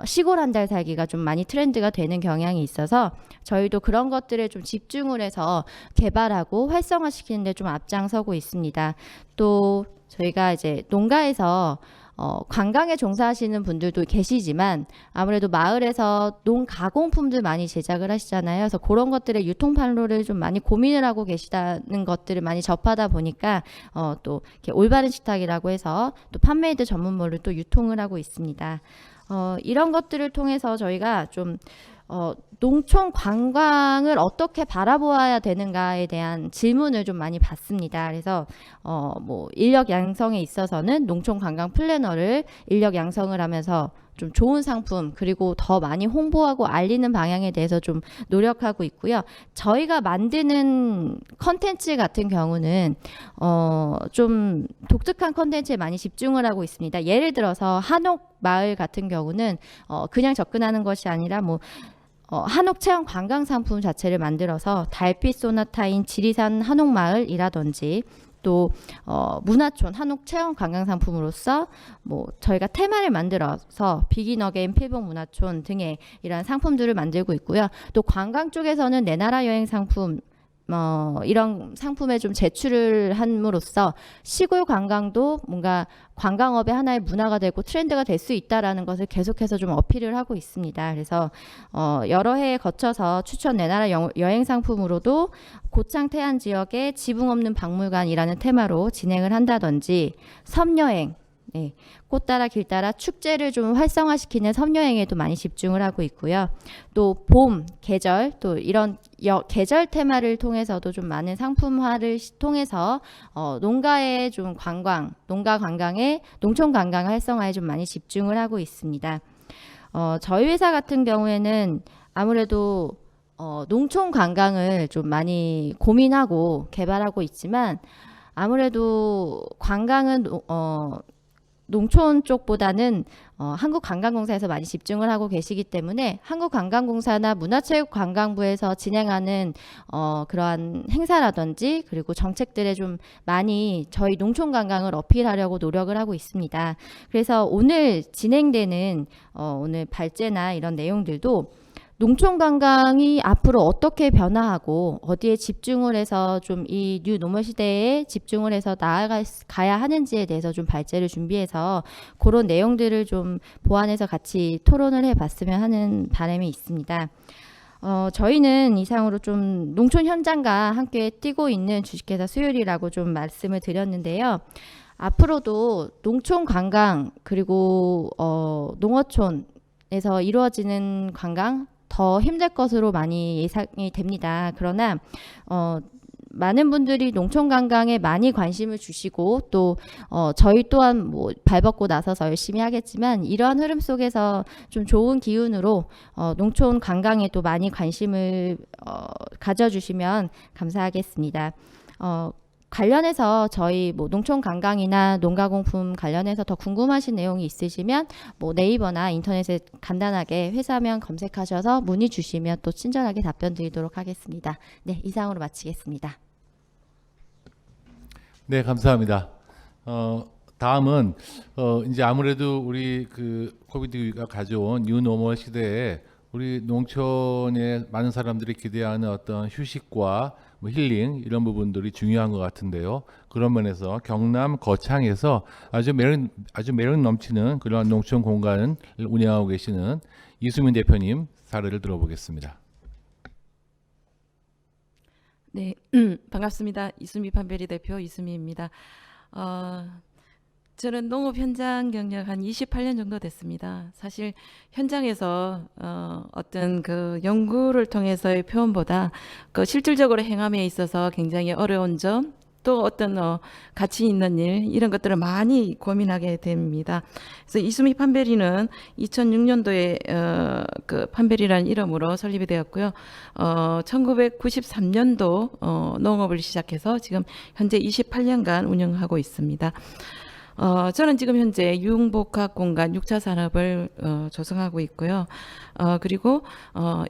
시골 한 달 살기가 좀 많이 트렌드가 되는 경향이 있어서 저희도 그런 것들에 좀 집중을 해서 개발하고 활성화시키는 데 좀 앞장서고 있습니다. 또 저희가 이제 농가에서 관광에 종사하시는 분들도 계시지만 아무래도 마을에서 농가공품들 많이 제작을 하시잖아요. 그래서 그런 것들의 유통 판로를 좀 많이 고민을 하고 계시다는 것들을 많이 접하다 보니까 또 이렇게 올바른 식탁이라고 해서 또 판매이드 전문몰을 또 유통을 하고 있습니다. 이런 것들을 통해서 저희가 좀 농촌 관광을 어떻게 바라보아야 되는가에 대한 질문을 좀 많이 받습니다. 그래서 뭐 인력 양성에 있어서는 농촌 관광 플래너를 인력 양성을 하면서 좀 좋은 상품 그리고 더 많이 홍보하고 알리는 방향에 대해서 좀 노력하고 있고요. 저희가 만드는 컨텐츠 같은 경우는 좀 독특한 컨텐츠에 많이 집중을 하고 있습니다. 예를 들어서 한옥 마을 같은 경우는 그냥 접근하는 것이 아니라 뭐 한옥 체험 관광 상품 자체를 만들어서 달빛 소나타인 지리산 한옥마을이라든지 또 문화촌 한옥 체험 관광 상품으로서 뭐 저희가 테마를 만들어서 비긴 어게인 필봉 문화촌 등의 이러한 상품들을 만들고 있고요. 또 관광 쪽에서는 내 나라 여행 상품 이런 상품에 좀 제출을 함으로써 시골 관광도 뭔가 관광업의 하나의 문화가 되고 트렌드가 될 수 있다라는 것을 계속해서 좀 어필을 하고 있습니다. 그래서 여러 해에 거쳐서 추천 내 나라 여행 상품으로도 고창 태안 지역의 지붕 없는 박물관이라는 테마로 진행을 한다든지 섬여행, 네, 꽃 따라 길 따라 축제를 좀 활성화시키는 섬여행에도 많이 집중을 하고 있고요. 또 봄, 계절, 또 이런 계절 테마를 통해서도 좀 많은 상품화를 통해서 농가의 좀 관광, 농가 관광의 농촌 관광 활성화에 좀 많이 집중을 하고 있습니다. 저희 회사 같은 경우에는 아무래도 농촌 관광을 좀 많이 고민하고 개발하고 있지만 아무래도 관광은 농촌 쪽보다는 한국관광공사에서 많이 집중을 하고 계시기 때문에 한국관광공사나 문화체육관광부에서 진행하는 그러한 행사라든지 그리고 정책들에 좀 많이 저희 농촌관광을 어필하려고 노력을 하고 있습니다. 그래서 오늘 진행되는 오늘 발제나 이런 내용들도 농촌 관광이 앞으로 어떻게 변화하고 어디에 집중을 해서 좀 이 뉴 노멀 시대에 집중을 해서 나아가야 하는지에 대해서 좀 발제를 준비해서 그런 내용들을 좀 보완해서 같이 토론을 해봤으면 하는 바람이 있습니다. 저희는 이상으로 좀 농촌 현장과 함께 뛰고 있는 주식회사 수율이라고 좀 말씀을 드렸는데요. 앞으로도 농촌 관광 그리고 농어촌에서 이루어지는 관광 더 힘들 것으로 많이 예상이 됩니다. 그러나 많은 분들이 농촌 관광에 많이 관심을 주시고 또 저희 또한 뭐 발벗고 나서서 열심히 하겠지만 이러한 흐름 속에서 좀 좋은 기운으로 농촌 관광에 또 많이 관심을 가져주시면 감사하겠습니다. 관련해서 저희 뭐 농촌 관광이나 농가공품 관련해서 더 궁금하신 내용이 있으시면 뭐 네이버나 인터넷에 간단하게 회사명 검색하셔서 문의 주시면 또 친절하게 답변 드리도록 하겠습니다. 네, 이상으로 마치겠습니다. 네, 감사합니다. 다음은 이제 아무래도 우리 그 코비드가 가져온 뉴노멀 시대에 우리 농촌에 많은 사람들이 기대하는 어떤 휴식과 뭐 힐링 이런 부분들이 중요한 것 같은데요. 그런 면에서 경남 거창에서 아주 매력 넘치는 그런 농촌 공간을 운영하고 계시는 이수민 대표님 사례를 들어보겠습니다. 네, 반갑습니다. 이수미 판베리 대표 이수미입니다. 저는 농업 현장 경력 한 28년 정도 됐습니다. 사실 현장에서 어떤 그 연구를 통해서의 표현보다 그 실질적으로 행함에 있어서 굉장히 어려운 점, 또 어떤 가치 있는 일 이런 것들을 많이 고민하게 됩니다. 그래서 이수미 판베리는 2006년도에 그 판베리라는 이름으로 설립이 되었고요. 1993년도 농업을 시작해서 지금 현재 28년간 운영하고 있습니다. 저는 지금 현재 유흥복합 공간 6차 산업을 조성하고 있고요. 그리고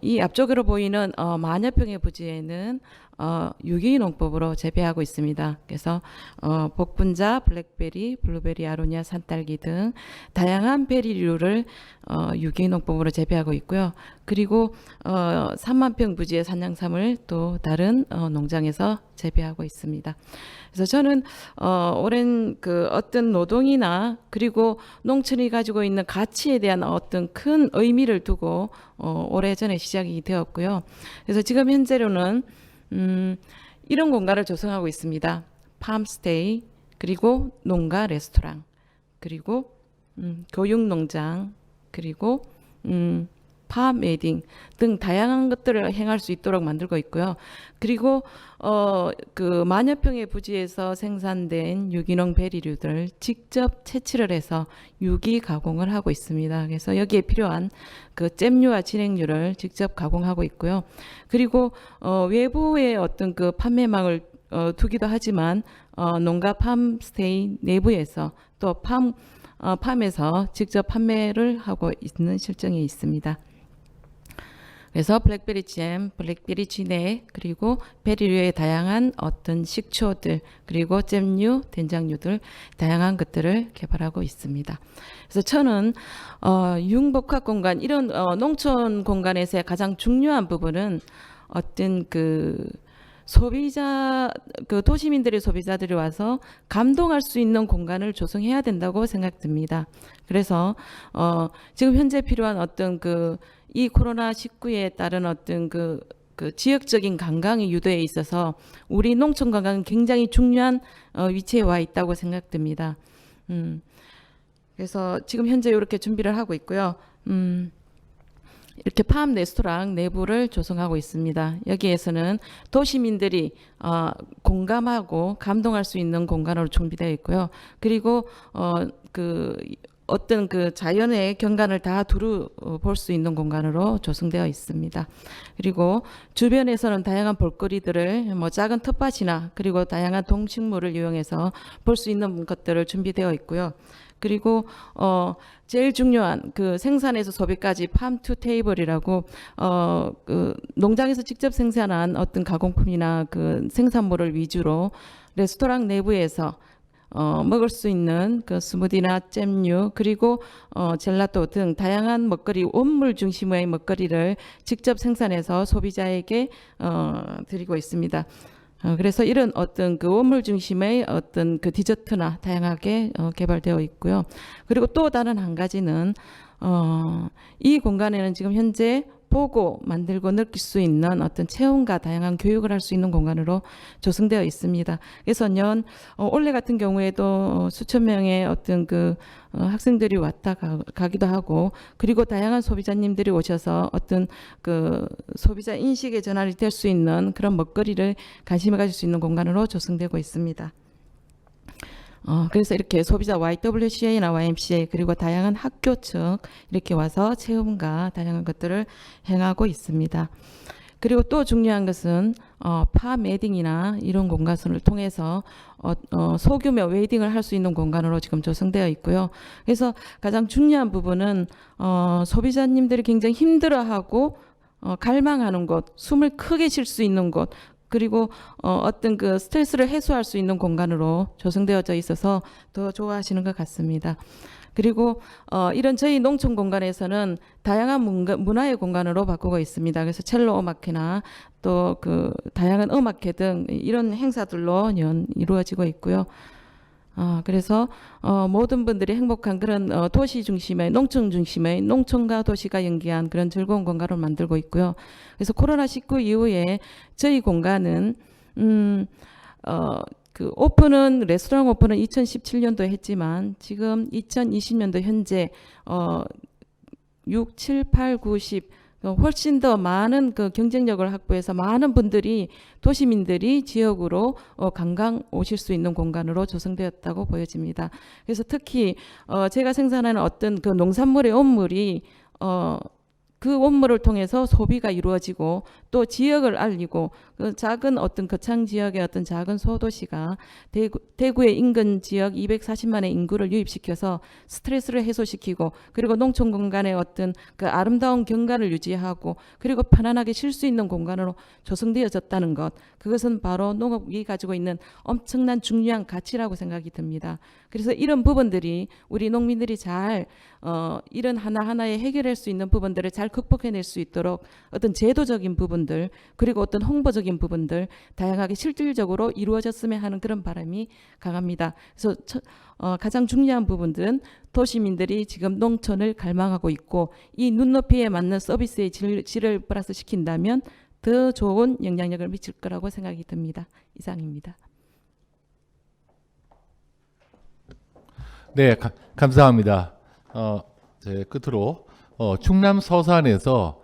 이 앞쪽으로 보이는 만여평의 부지에는 유기농법으로 재배하고 있습니다. 그래서 복분자, 블랙베리, 블루베리, 아로니아, 산딸기 등 다양한 베리류를 유기농법으로 재배하고 있고요. 그리고 3만 평 부지의 산양삼을 또 다른 농장에서 재배하고 있습니다. 그래서 저는 오랜 그 어떤 노동이나 그리고 농촌이 가지고 있는 가치에 대한 어떤 큰 의미를 두고 오래전에 시작이 되었고요. 그래서 지금 현재로는 이런 공간을 조성하고 있습니다. 팜스테이, 그리고 농가 레스토랑, 그리고 교육농장, 그리고 팜 웨딩 등 다양한 것들을 행할 수 있도록 만들고 있고요. 그리고 그 만여 평의 부지에서 생산된 유기농 베리류들을 직접 채취를 해서 유기 가공을 하고 있습니다. 그래서 여기에 필요한 그 잼류와 진행류를 직접 가공하고 있고요. 그리고 외부의 어떤 그 판매망을 두기도 하지만 농가 팜스테이 내부에서 또 팜에서 직접 판매를 하고 있는 실정이 있습니다. 그래서 블랙베리 잼, 블랙베리 진액, 그리고 베리류의 다양한 어떤 식초들, 그리고 잼류, 된장류들 다양한 것들을 개발하고 있습니다. 그래서 저는 융복합 공간, 이런 농촌 공간에서의 가장 중요한 부분은 어떤 그 소비자, 그 도시민들의 소비자들이 와서 감동할 수 있는 공간을 조성해야 된다고 생각됩니다. 그래서 지금 현재 필요한 어떤 이 코로나19에 따른 어떤 그 지역적인 관광의 유도에 있어서 우리 농촌 관광은 굉장히 중요한 위치에 와 있다고 생각됩니다. 그래서 지금 현재 이렇게 준비를 하고 있고요. 이렇게 팜 레스토랑 내부를 조성하고 있습니다. 여기에서는 도시민들이 공감하고 감동할 수 있는 공간으로 준비되어 있고요. 그리고 어떤 그 자연의 경관을 다 두루 볼 수 있는 공간으로 조성되어 있습니다. 그리고 주변에서는 다양한 볼거리들을 뭐 작은 텃밭이나 그리고 다양한 동식물을 이용해서 볼 수 있는 것들을 준비되어 있고요. 그리고 제일 중요한 그 생산에서 소비까지 팜 투 테이블이라고 그 농장에서 직접 생산한 어떤 가공품이나 그 생산물을 위주로 레스토랑 내부에서 먹을 수 있는 그 스무디나 잼류, 그리고 젤라또 등 다양한 먹거리, 원물 중심의 먹거리를 직접 생산해서 소비자에게 드리고 있습니다. 그래서 이런 어떤 그 원물 중심의 어떤 그 디저트나 다양하게 개발되어 있고요. 그리고 또 다른 한 가지는 이 공간에는 지금 현재 보고 만들고 느낄 수 있는 어떤 체험과 다양한 교육을 할 수 있는 공간으로 조성되어 있습니다. 그래서 올해 같은 경우에도 수천 명의 어떤 그 학생들이 왔다 가기도 하고, 그리고 다양한 소비자님들이 오셔서 어떤 그 소비자 인식의 전환이 될 수 있는 그런 먹거리를 관심을 가질 수 있는 공간으로 조성되고 있습니다. 그래서 이렇게 소비자 YWCA나 YMCA 그리고 다양한 학교 측 이렇게 와서 체험과 다양한 것들을 행하고 있습니다. 그리고 또 중요한 것은 팜 웨딩이나 이런 공간을 통해서 소규모 웨딩을 할 수 있는 공간으로 지금 조성되어 있고요. 그래서 가장 중요한 부분은 소비자님들이 굉장히 힘들어하고 갈망하는 곳, 숨을 크게 쉴 수 있는 곳, 그리고 어떤 그 스트레스를 해소할 수 있는 공간으로 조성되어져 있어서 더 좋아하시는 것 같습니다. 그리고 이런 저희 농촌 공간에서는 다양한 문화의 공간으로 바꾸고 있습니다. 그래서 첼로 음악회나 또 그 다양한 음악회 등 이런 행사들로 이루어지고 있고요. 그래서 모든 분들이 행복한 그런 도시 중심의, 농촌 중심의, 농촌과 도시가 연계한 그런 즐거운 공간을 만들고 있고요. 그래서 코로나19 이후에 저희 공간은 그 오픈은 레스토랑 오픈은 2017년도에 했지만 지금 2020년도 현재 6, 7, 8, 9, 10 훨씬 더 많은 그 경쟁력을 확보해서 많은 분들이 도시민들이 지역으로 관광 오실 수 있는 공간으로 조성되었다고 보여집니다. 그래서 특히 제가 생산하는 어떤 그 농산물의 원물이 그 원물을 통해서 소비가 이루어지고 또 지역을 알리고 그 작은 어떤 거창 지역의 어떤 작은 소도시가 대구의 인근 지역 240만의 인구를 유입시켜서 스트레스를 해소시키고 그리고 농촌 공간의 어떤 그 아름다운 경관을 유지하고 그리고 편안하게 쉴 수 있는 공간으로 조성되어졌다는 것, 그것은 바로 농업이 가지고 있는 엄청난 중요한 가치라고 생각이 듭니다. 그래서 이런 부분들이 우리 농민들이 잘 이런 하나하나에 해결할 수 있는 부분들을 잘 극복해낼 수 있도록 어떤 제도적인 부분들 그리고 어떤 홍보적인 부분들 다양하게 실질적으로 이루어졌으면 하는 그런 바람이 강합니다. 그래서 가장 중요한 부분들은 도시민들이 지금 농촌을 갈망하고 있고 이 눈높이에 맞는 서비스의 질을 플러스 시킨다면 더 좋은 영향력을 미칠 거라고 생각이 듭니다. 이상입니다. 네, 감사합니다. 제 끝으로 충남 서산에서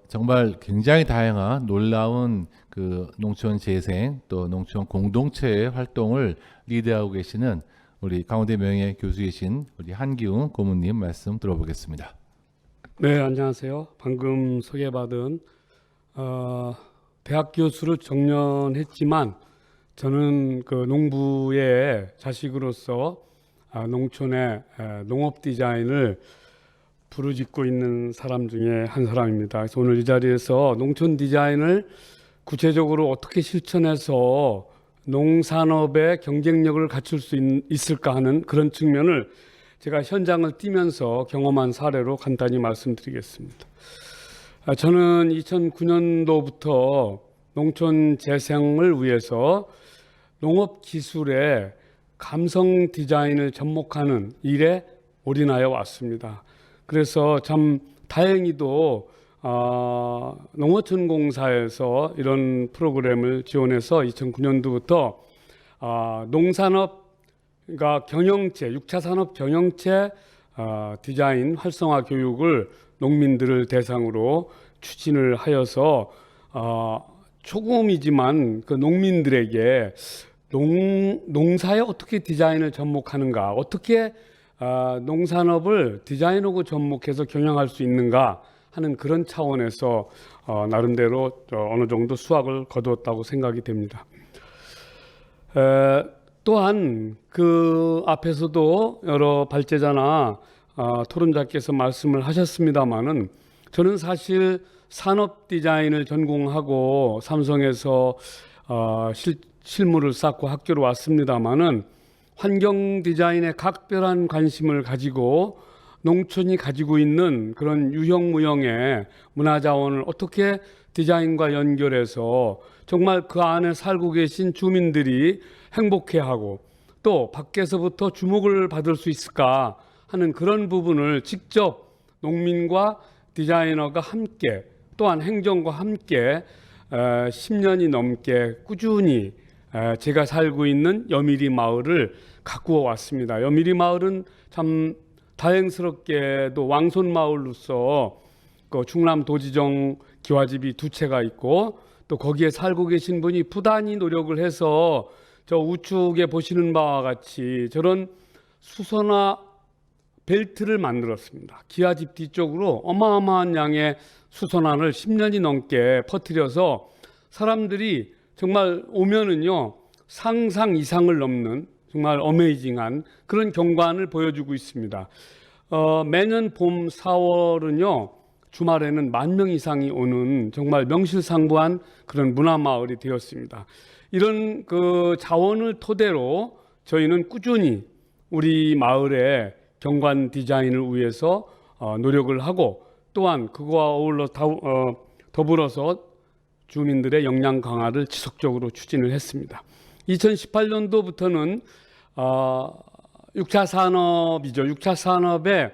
정말 굉장히 다양한 놀라운 그 농촌 재생 또 농촌 공동체의 활동을 리드하고 계시는 우리 강원대 명예 교수이신 우리 한기웅 고문님 말씀 들어보겠습니다. 네, 안녕하세요. 방금 소개받은 대학 교수를 정년했지만 저는 그 농부의 자식으로서 농촌의 농업 디자인을 부르짖고 있는 사람 중에 한 사람입니다. 그래서 오늘 이 자리에서 농촌 디자인을 구체적으로 어떻게 실천해서 농산업의 경쟁력을 갖출 수 있을까 하는 그런 측면을 제가 현장을 뛰면서 경험한 사례로 간단히 말씀드리겠습니다. 저는 2009년도부터 농촌 재생을 위해서 농업 기술의 감성 디자인을 접목하는 일에 올인하여 왔습니다. 그래서 참 다행히도 농어촌공사에서 이런 프로그램을 지원해서 2009년도부터 농산업 그러니까 경영체, 6차 산업 경영체 디자인 활성화 교육을 농민들을 대상으로 추진을 하여서 조금이지만 그 농민들에게 농사에 어떻게 디자인을 접목하는가, 어떻게 농산업을 디자인하고 접목해서 경영할 수 있는가 하는 그런 차원에서 나름대로 어느 정도 수확을 거두었다고 생각이 됩니다. 또한 그 앞에서도 여러 발제자나 토론자께서 말씀을 하셨습니다마는 저는 사실 산업 디자인을 전공하고 삼성에서 실무를 쌓고 학교로 왔습니다마는 환경 디자인에 각별한 관심을 가지고 농촌이 가지고 있는 그런 유형무형의 문화자원을 어떻게 디자인과 연결해서 정말 그 안에 살고 계신 주민들이 행복해하고 또 밖에서부터 주목을 받을 수 있을까 하는 그런 부분을 직접 농민과 디자이너가 함께 또한 행정과 함께 10년이 넘게 꾸준히 제가 살고 있는 여미리 마을을 가꾸어 왔습니다. 여미리 마을은 참 다행스럽게도 왕손 마을로서 그 충남 도지정 기와집이 2채가 있고 또 거기에 살고 계신 분이 부단히 노력을 해서 저 우측에 보시는 바와 같이 저런 수선화 벨트를 만들었습니다. 기와집 뒤쪽으로 어마어마한 양의 수선화를 10년이 넘게 퍼뜨려서 사람들이 정말 오면은요 상상 이상을 넘는 정말 어메이징한 그런 경관을 보여주고 있습니다. 매년 봄 4월은요 주말에는 10,000명 이상이 오는 정말 명실상부한 그런 문화마을이 되었습니다. 이런 그 자원을 토대로 저희는 꾸준히 우리 마을의 경관 디자인을 위해서 노력을 하고 또한 그거와 어울러 더불어서 주민들의 역량 강화를 지속적으로 추진을 했습니다. 2018년도부터는 6차 산업이죠. 6차 산업에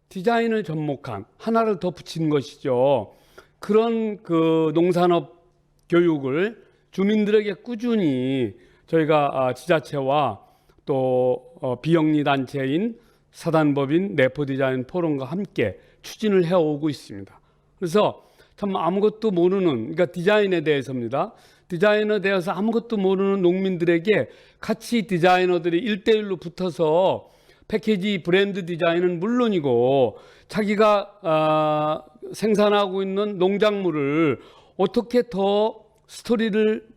디자인을 접목한 하나를 더 붙인 것이죠. 그런 그 농산업 교육을 주민들에게 꾸준히 저희가 지자체와 또 비영리 단체인 사단법인 내포디자인 포럼과 함께 추진을 해오고 있습니다. 그래서 참 아무것도 모르는, 그러니까 디자인에 대해서입니다. 디자인에 대해서 아무것도 모르는 농민들에게 같이 디자이너들이 1대1로 붙어서 패키지 브랜드 디자인은 물론이고 자기가 생산하고 있는 농작물을 어떻게 더 스토리를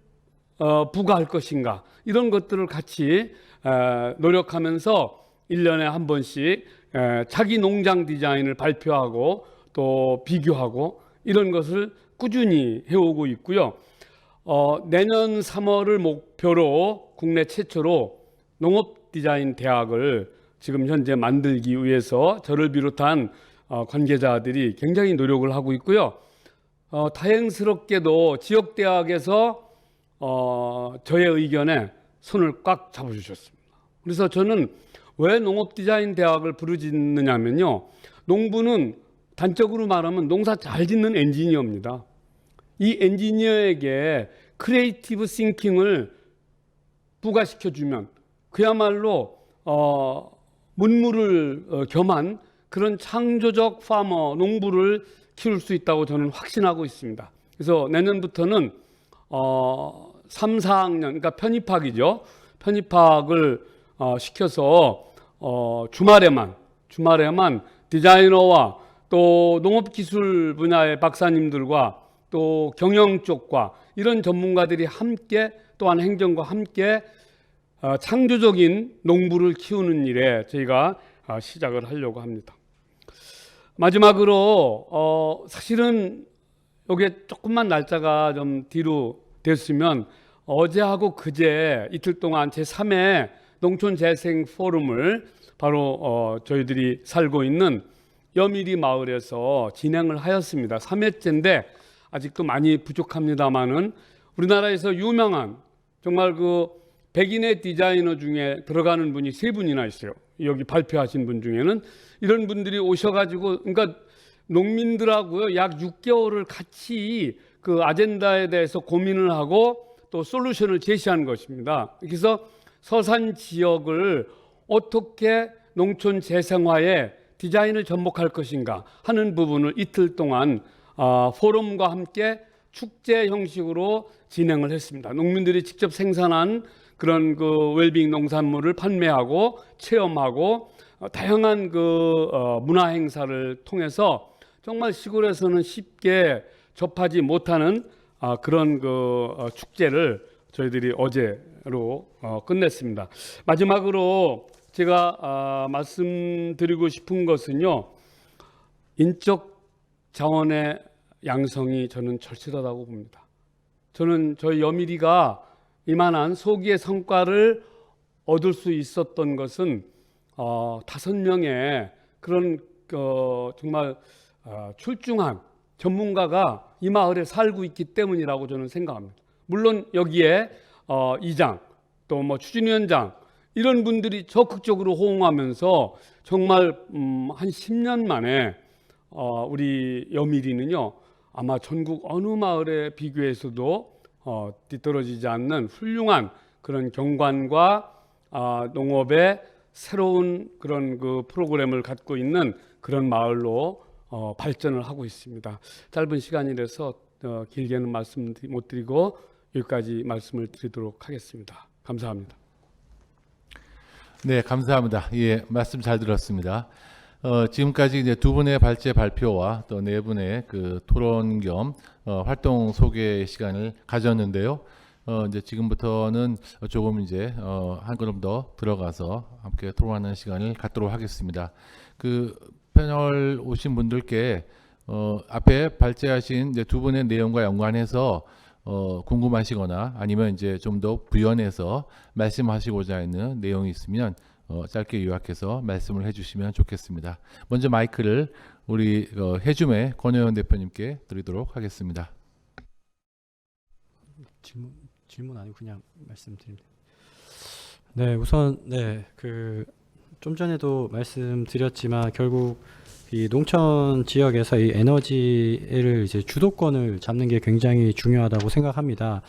부과할 것인가, 이런 것들을 같이 노력하면서 1년에 한 번씩 자기 농장 디자인을 발표하고 또 비교하고 이런 것을 꾸준히 해오고 있고요. 내년 3월을 목표로 국내 최초로 농업 디자인 대학을 지금 현재 만들기 위해서 저를 비롯한 관계자들이 굉장히 노력을 하고 있고요. 다행스럽게도 지역 대학에서 저의 의견에 손을 꽉 잡아주셨습니다. 그래서 저는 왜 농업 디자인 대학을 부르짖느냐면요, 농부는 단적으로 말하면 농사 잘 짓는 엔지니어입니다. 이 엔지니어에게 크리에이티브 싱킹을 부과시켜주면 그야말로 문무를 겸한 그런 창조적 파머, 농부를 키울 수 있다고 저는 확신하고 있습니다. 그래서 내년부터는 3, 4학년, 그러니까 편입학이죠. 편입학을 시켜서 주말에만 디자이너와 또 농업기술 분야의 박사님들과 또 경영 쪽과 이런 전문가들이 함께, 또한 행정과 함께 창조적인 농부를 키우는 일에 저희가 시작을 하려고 합니다. 마지막으로 사실은 이게 조금만 날짜가 좀 뒤로 됐으면 어제하고 그제 이틀 동안 제3회 농촌재생 포럼을 바로 저희들이 살고 있는 여미리 마을에서 진행을 하였습니다. 3회째인데 아직도 많이 부족합니다만은 우리나라에서 유명한 정말 그 백인의 디자이너 중에 들어가는 분이 3분이나 있어요. 여기 발표하신 분 중에는 이런 분들이 오셔가지고, 그러니까 농민들하고요 약 6개월을 같이 그 아젠다에 대해서 고민을 하고 또 솔루션을 제시한 것입니다. 그래서 서산 지역을 어떻게 농촌 재생화에 디자인을 접목할 것인가 하는 부분을 이틀 동안 포럼과 함께 축제 형식으로 진행을 했습니다. 농민들이 직접 생산한 그런 그 웰빙 농산물을 판매하고 체험하고 다양한 그 문화 행사를 통해서 정말 시골에서는 쉽게 접하지 못하는 그런 그 축제를 저희들이 어제로 끝냈습니다. 마지막으로 제가 말씀드리고 싶은 것은요, 인적 자원의 양성이 저는 절실하다고 봅니다. 저는 저희 여미리가 이만한 소기의 성과를 얻을 수 있었던 것은 5명의 그런 정말 출중한 전문가가 이 마을에 살고 있기 때문이라고 저는 생각합니다. 물론 여기에 이장 또 뭐 추진위원장 이런 분들이 적극적으로 호응하면서 정말 한 10년 만에 우리 여미리는요 아마 전국 어느 마을에 비교해서도 뒤떨어지지 않는 훌륭한 그런 경관과 농업의 새로운 그런 그 프로그램을 갖고 있는 그런 마을로 발전을 하고 있습니다. 짧은 시간이라서 길게는 말씀 못 드리고 여기까지 말씀을 드리도록 하겠습니다. 감사합니다. 네, 감사합니다. 예, 말씀 잘 들었습니다. 지금까지 이제 두 분의 발제 발표와 또 네 분의 그 토론 겸 활동 소개 시간을 가졌는데요. 이제 지금부터는 조금 이제 한 걸음 더 들어가서 함께 토론하는 시간을 갖도록 하겠습니다. 그 패널 오신 분들께 앞에 발제하신 이제 두 분의 내용과 연관해서 궁금하시거나 아니면 이제 좀 더 부연해서 말씀하시고자 하는 내용이 있으면 짧게 요약해서 말씀을 해주시면 좋겠습니다. 먼저 마이크를 우리 해줌의 권혜원 대표님께 드리도록 하겠습니다. 질문 아니고 그냥 말씀드립니다. 네, 우선 그 좀 전에도 말씀드렸지만 결국 이 농촌 지역에서 이 에너지를 이제 주도권을 잡는 게 굉장히 중요하다고 생각합니다.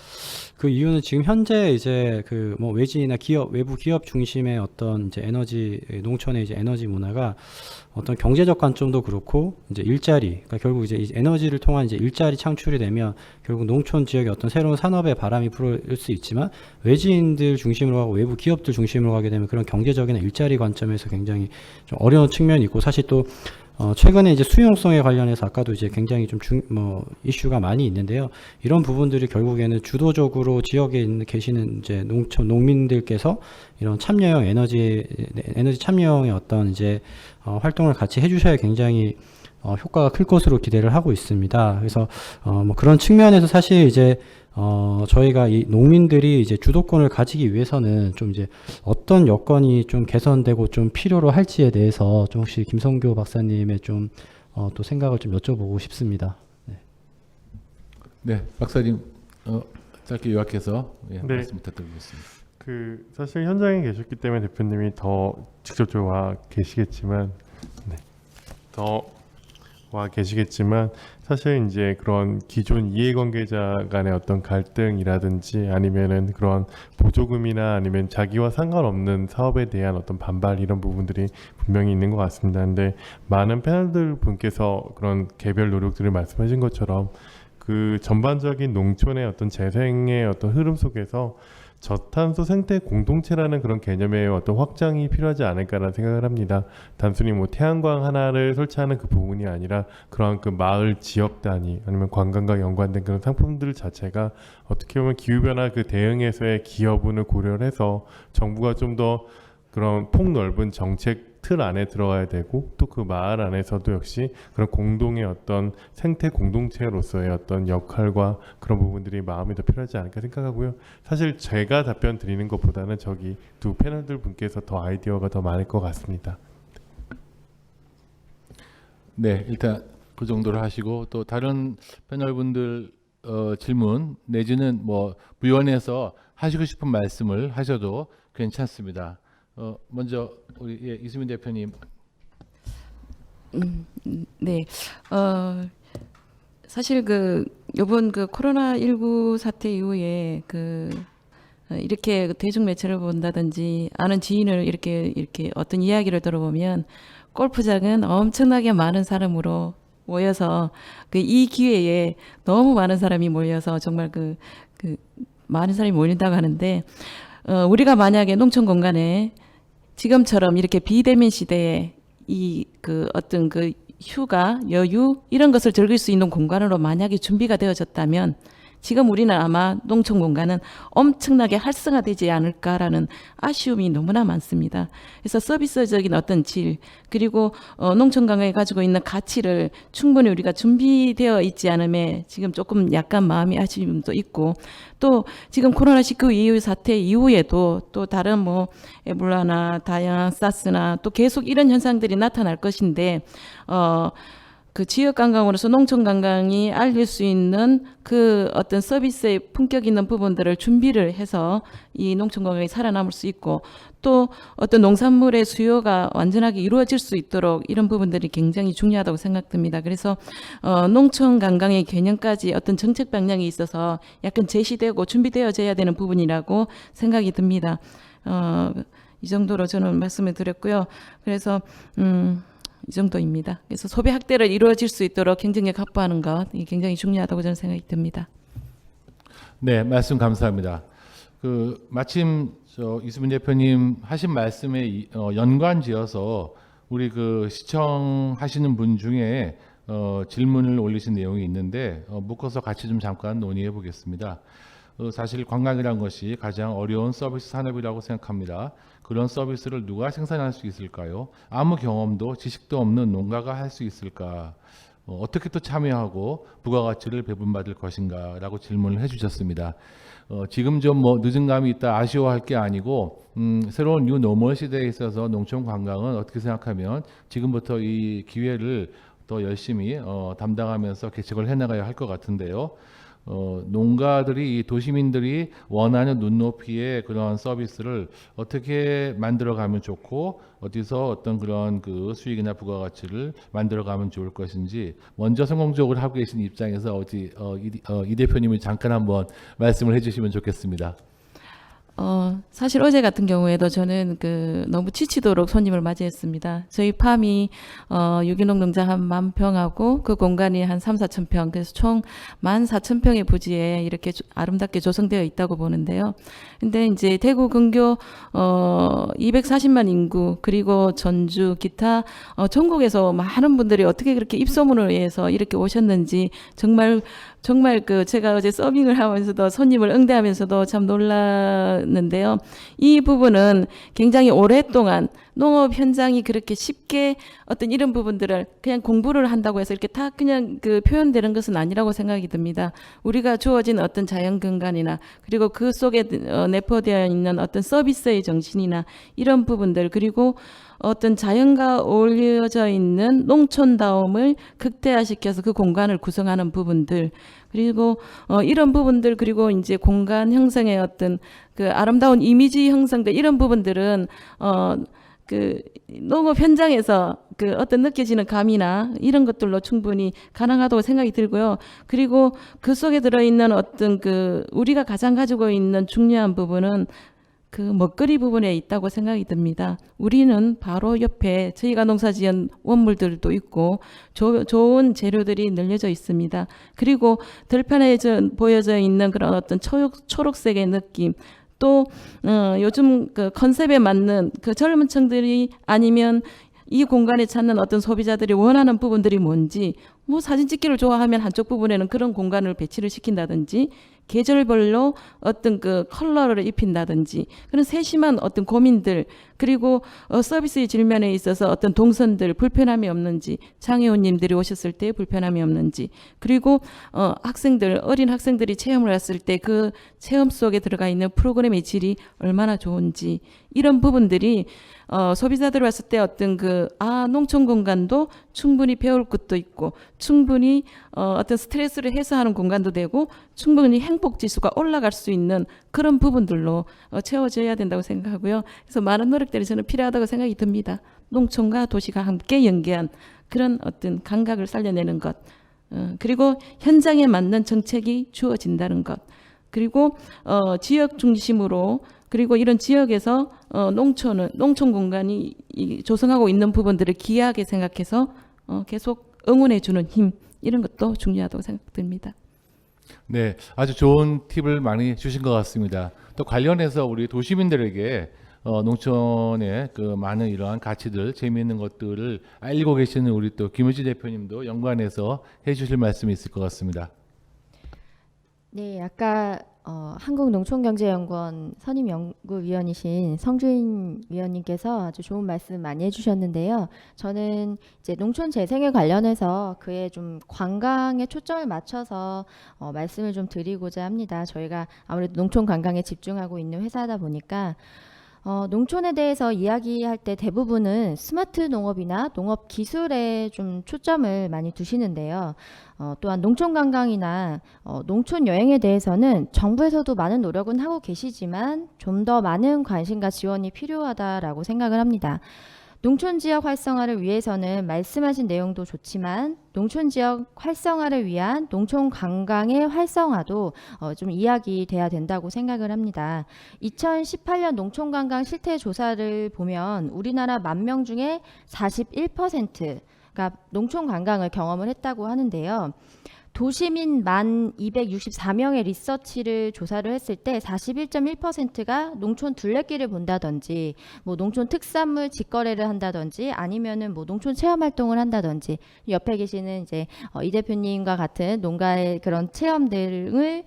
그 이유는 지금 현재 이제 그 뭐 외지나 기업, 외부 기업 중심의 어떤 이제 에너지, 농촌의 이제 에너지 문화가 어떤 경제적 관점도 그렇고 이제 일자리, 그러니까 결국 이제 이 에너지를 통한 이제 일자리 창출이 되면 결국 농촌 지역의 어떤 새로운 산업의 바람이 불을 수 있지만 외지인들 중심으로 하고 외부 기업들 중심으로 가게 되면 그런 경제적인 일자리 관점에서 굉장히 좀 어려운 측면이 있고, 사실 또 최근에 이제 수용성에 관련해서 아까도 이제 굉장히 좀 이슈가 많이 있는데요. 이런 부분들이 결국에는 주도적으로 지역에 계시는 이제 농민들께서 이런 참여형 에너지 참여형의 어떤 이제 활동을 같이 해주셔야 굉장히 효과가 클 것으로 기대를 하고 있습니다. 그래서 뭐 그런 측면에서 사실 이제 저희가 이 농민들이 이제 주도권을 가지기 위해서는 좀 이제 어떤 여건이 좀 개선되고 좀 필요로 할지에 대해서 좀 혹시 김성교 박사님의 좀 또 생각을 좀 여쭤보고 싶습니다. 네. 네, 박사님 짧게 요약해서 네. 말씀 부탁드리겠습니다. 그 사실 현장에 계셨기 때문에 대표님이 더 직접적으로 와 계시겠지만, 네. 더 와 계시겠지만 사실 이제 그런 기존 이해관계자 간의 어떤 갈등이라든지 아니면은 그런 보조금이나 아니면 자기와 상관없는 사업에 대한 어떤 반발, 이런 부분들이 분명히 있는 것 같습니다. 근데 많은 패널들 분께서 그런 개별 노력들을 말씀하신 것처럼 그 전반적인 농촌의 어떤 재생의 어떤 흐름 속에서 저탄소 생태 공동체라는 그런 개념의 어떤 확장이 필요하지 않을까라는 생각을 합니다. 단순히 뭐 태양광 하나를 설치하는 그 부분이 아니라 그런 그 마을 지역 단위 아니면 관광과 연관된 그런 상품들 자체가 어떻게 보면 기후변화 그 대응에서의 기여분을 고려를 해서 정부가 좀 더 그런 폭넓은 정책 틀 안에 들어가야 되고, 또 그 마을 안에서도 역시 그런 공동의 어떤 생태 공동체로서의 어떤 역할과 그런 부분들이 마음이 더 필요하지 않을까 생각하고요. 사실 제가 답변 드리는 것보다는 저기 두 패널들 분께서 더 아이디어가 더 많을 것 같습니다. 네, 일단 그 정도로 하시고 또 다른 패널분들 질문 내지는 뭐 부연해서 하시고 싶은 말씀을 하셔도 괜찮습니다. 먼저 우리 이수민 대표님. 네. 사실 요번 코로나19 사태 이후에 이렇게 대중 매체를 본다든지 아는 지인을 이렇게 어떤 이야기를 들어보면 골프장은 엄청나게 많은 사람으로 모여서 이 기회에 너무 많은 사람이 모여서 정말 많은 사람이 모인다고 하는데, 우리가 만약에 농촌 공간에 지금처럼 이렇게 비대면 시대에 어떤 휴가, 여유 이런 것을 즐길 수 있는 공간으로 만약에 준비가 되어졌다면 지금 우리는 아마 농촌 공간은 엄청나게 활성화되지 않을까라는 아쉬움이 너무나 많습니다. 그래서 서비스적인 어떤 질, 그리고 농촌 관광이 가지고 있는 가치를 충분히 우리가 준비되어 있지 않음에 지금 조금 약간 마음이 아쉬움도 있고, 또 지금 코로나19 이후 사태 이후에도 또 다른 뭐 에볼라나 다양한 사스나 또 계속 이런 현상들이 나타날 것인데, 그 지역 관광으로서 농촌 관광이 알릴 수 있는 그 어떤 서비스의 품격 있는 부분들을 준비를 해서 이 농촌 관광이 살아남을 수 있고, 또 어떤 농산물의 수요가 완전하게 이루어질 수 있도록 이런 부분들이 굉장히 중요하다고 생각됩니다. 그래서 농촌 관광의 개념까지 어떤 정책 방향이 있어서 약간 제시되고 준비되어져야 되는 부분이라고 생각이 듭니다. 이 정도로 저는 말씀을 드렸고요. 그래서 이 정도입니다. 그래서 소비 확대를 이루어질 수 있도록 경쟁력 확보하는 것 굉장히 중요하다고 저는 생각이 듭니다. 네, 말씀 감사합니다. 마침 이수민 대표님 하신 말씀에 연관지어서 우리 시청하시는 분 중에 질문을 올리신 내용이 있는데 묶어서 같이 좀 잠깐 논의해 보겠습니다. 사실 관광이란 것이 가장 어려운 서비스 산업이라고 생각합니다. 그런 서비스를 누가 생산할 수 있을까요? 아무 경험도 지식도 없는 농가가 할 수 있을까? 어떻게 또 참여하고 부가가치를 배분받을 것인가? 라고 질문을 해주셨습니다. 지금 좀 늦은 감이 있다 아쉬워할 게 아니고 새로운 뉴 노멀 시대에 있어서 농촌 관광은 어떻게 생각하면 지금부터 이 기회를 더 열심히 담당하면서 개척을 해나가야 할 것 같은데요. 농가들이 이 도시민들이 원하는 눈높이의 그런 서비스를 어떻게 만들어가면 좋고 어디서 어떤 그런 그 수익이나 부가가치를 만들어가면 좋을 것인지 먼저 성공적으로 하고 계신 입장에서 이 대표님이 잠깐 한번 말씀을 해주시면 좋겠습니다. 사실 어제 같은 경우에도 저는 너무 지치도록 손님을 맞이했습니다. 저희 팜이 유기농 농장 한 10,000평하고 그 공간이 한 3-4천 평, 그래서 총 14,000평의 부지에 이렇게 아름답게 조성되어 있다고 보는데요. 근데 이제 대구 근교 240만 인구, 그리고 전주 기타 전국에서 많은 분들이 어떻게 그렇게 입소문을 위해서 이렇게 오셨는지 정말 제가 어제 서빙을 하면서도 손님을 응대하면서도 참 놀랐는데요. 이 부분은 굉장히 오랫동안 농업 현장이 그렇게 쉽게 어떤 이런 부분들을 그냥 공부를 한다고 해서 이렇게 다 그냥 표현되는 것은 아니라고 생각이 듭니다. 우리가 주어진 어떤 자연 근간이나 그리고 그 속에 내포되어 있는 어떤 서비스의 정신이나 이런 부분들, 그리고 어떤 자연과 어울려져 있는 농촌다움을 극대화시켜서 그 공간을 구성하는 부분들, 그리고 이런 부분들, 그리고 이제 공간 형성의 어떤 아름다운 이미지 형성들, 이런 부분들은 농업 현장에서 어떤 느껴지는 감이나 이런 것들로 충분히 가능하다고 생각이 들고요. 그리고 그 속에 들어있는 어떤 우리가 가장 가지고 있는 중요한 부분은 먹거리 부분에 있다고 생각이 듭니다. 우리는 바로 옆에 저희가 농사지은 원물들도 있고 좋은 재료들이 늘려져 있습니다. 그리고 들판에 보여져 있는 그런 어떤 초록색의 느낌, 또 요즘 컨셉에 맞는 젊은 층들이 아니면 이 공간에 찾는 어떤 소비자들이 원하는 부분들이 뭔지, 사진 찍기를 좋아하면 한쪽 부분에는 그런 공간을 배치를 시킨다든지, 계절별로 어떤 컬러를 입힌다든지, 그런 세심한 어떤 고민들, 그리고 서비스의 질면에 있어서 어떤 동선들 불편함이 없는지, 장애원님들이 오셨을 때 불편함이 없는지, 그리고 어린 학생들이 체험을 했을 때 그 체험 속에 들어가 있는 프로그램의 질이 얼마나 좋은지, 이런 부분들이 소비자들 왔을 때 어떤 농촌 공간도 충분히 배울 것도 있고, 충분히 어떤 스트레스를 해소하는 공간도 되고, 충분히 행복 지수가 올라갈 수 있는 그런 부분들로 채워져야 된다고 생각하고요. 그래서 많은 노력들이 저는 필요하다고 생각이 듭니다. 농촌과 도시가 함께 연계한 그런 어떤 감각을 살려내는 것, 그리고 현장에 맞는 정책이 주어진다는 것, 그리고 지역 중심으로, 그리고 이런 지역에서 농촌 공간이 조성하고 있는 부분들을 귀하게 생각해서 계속 응원해 주는 힘, 이런 것도 중요하다고 생각됩니다. 네, 아주 좋은 팁을 많이 주신 것 같습니다. 또 관련해서 우리 도시민들에게 농촌의 많은 이러한 가치들, 재미있는 것들을 알고 계시는 우리 또 김우지 대표님도 연관해서 해주실 말씀이 있을 것 같습니다. 네, 아까 한국농촌경제연구원 선임연구위원이신 성주인 위원님께서 아주 좋은 말씀 많이 해주셨는데요. 저는 이제 농촌 재생에 관련해서 그에 좀 관광에 초점을 맞춰서 말씀을 좀 드리고자 합니다. 저희가 아무래도 농촌 관광에 집중하고 있는 회사다 보니까 농촌에 대해서 이야기할 때 대부분은 스마트 농업이나 농업 기술에 좀 초점을 많이 두시는데요. 또한 농촌 관광이나 농촌 여행에 대해서는 정부에서도 많은 노력은 하고 계시지만 좀 더 많은 관심과 지원이 필요하다라고 생각을 합니다. 농촌 지역 활성화를 위해서는 말씀하신 내용도 좋지만 농촌 지역 활성화를 위한 농촌 관광의 활성화도 좀 이야기돼야 된다고 생각을 합니다. 2018년 농촌 관광 실태 조사를 보면 우리나라 10,000명 중에 41%가 농촌 관광을 경험을 했다고 하는데요. 도시민 1,264명의 리서치를 조사를 했을 때 41.1%가 농촌 둘레길을 본다든지, 농촌 특산물 직거래를 한다든지, 아니면은 농촌 체험 활동을 한다든지, 옆에 계시는 이제 이 대표님과 같은 농가의 그런 체험들을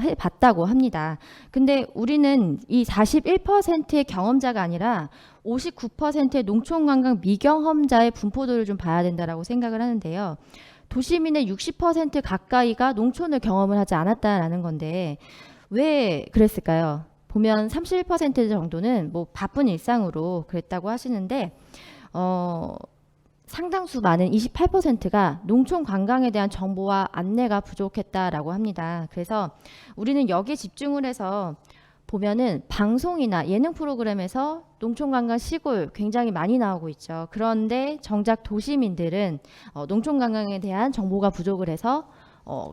해봤다고 합니다. 근데 우리는 이 41%의 경험자가 아니라 59%의 농촌 관광 미경험자의 분포도를 좀 봐야 된다라고 생각을 하는데요. 도시민의 60% 가까이가 농촌을 경험을 하지 않았다라는 건데 왜 그랬을까요? 보면 31% 정도는 바쁜 일상으로 그랬다고 하시는데 상당수 많은 28%가 농촌 관광에 대한 정보와 안내가 부족했다라고 합니다. 그래서 우리는 여기에 집중을 해서 보면은 방송이나 예능 프로그램에서 농촌 관광 시골 굉장히 많이 나오고 있죠. 그런데 정작 도시민들은 농촌 관광에 대한 정보가 부족을 해서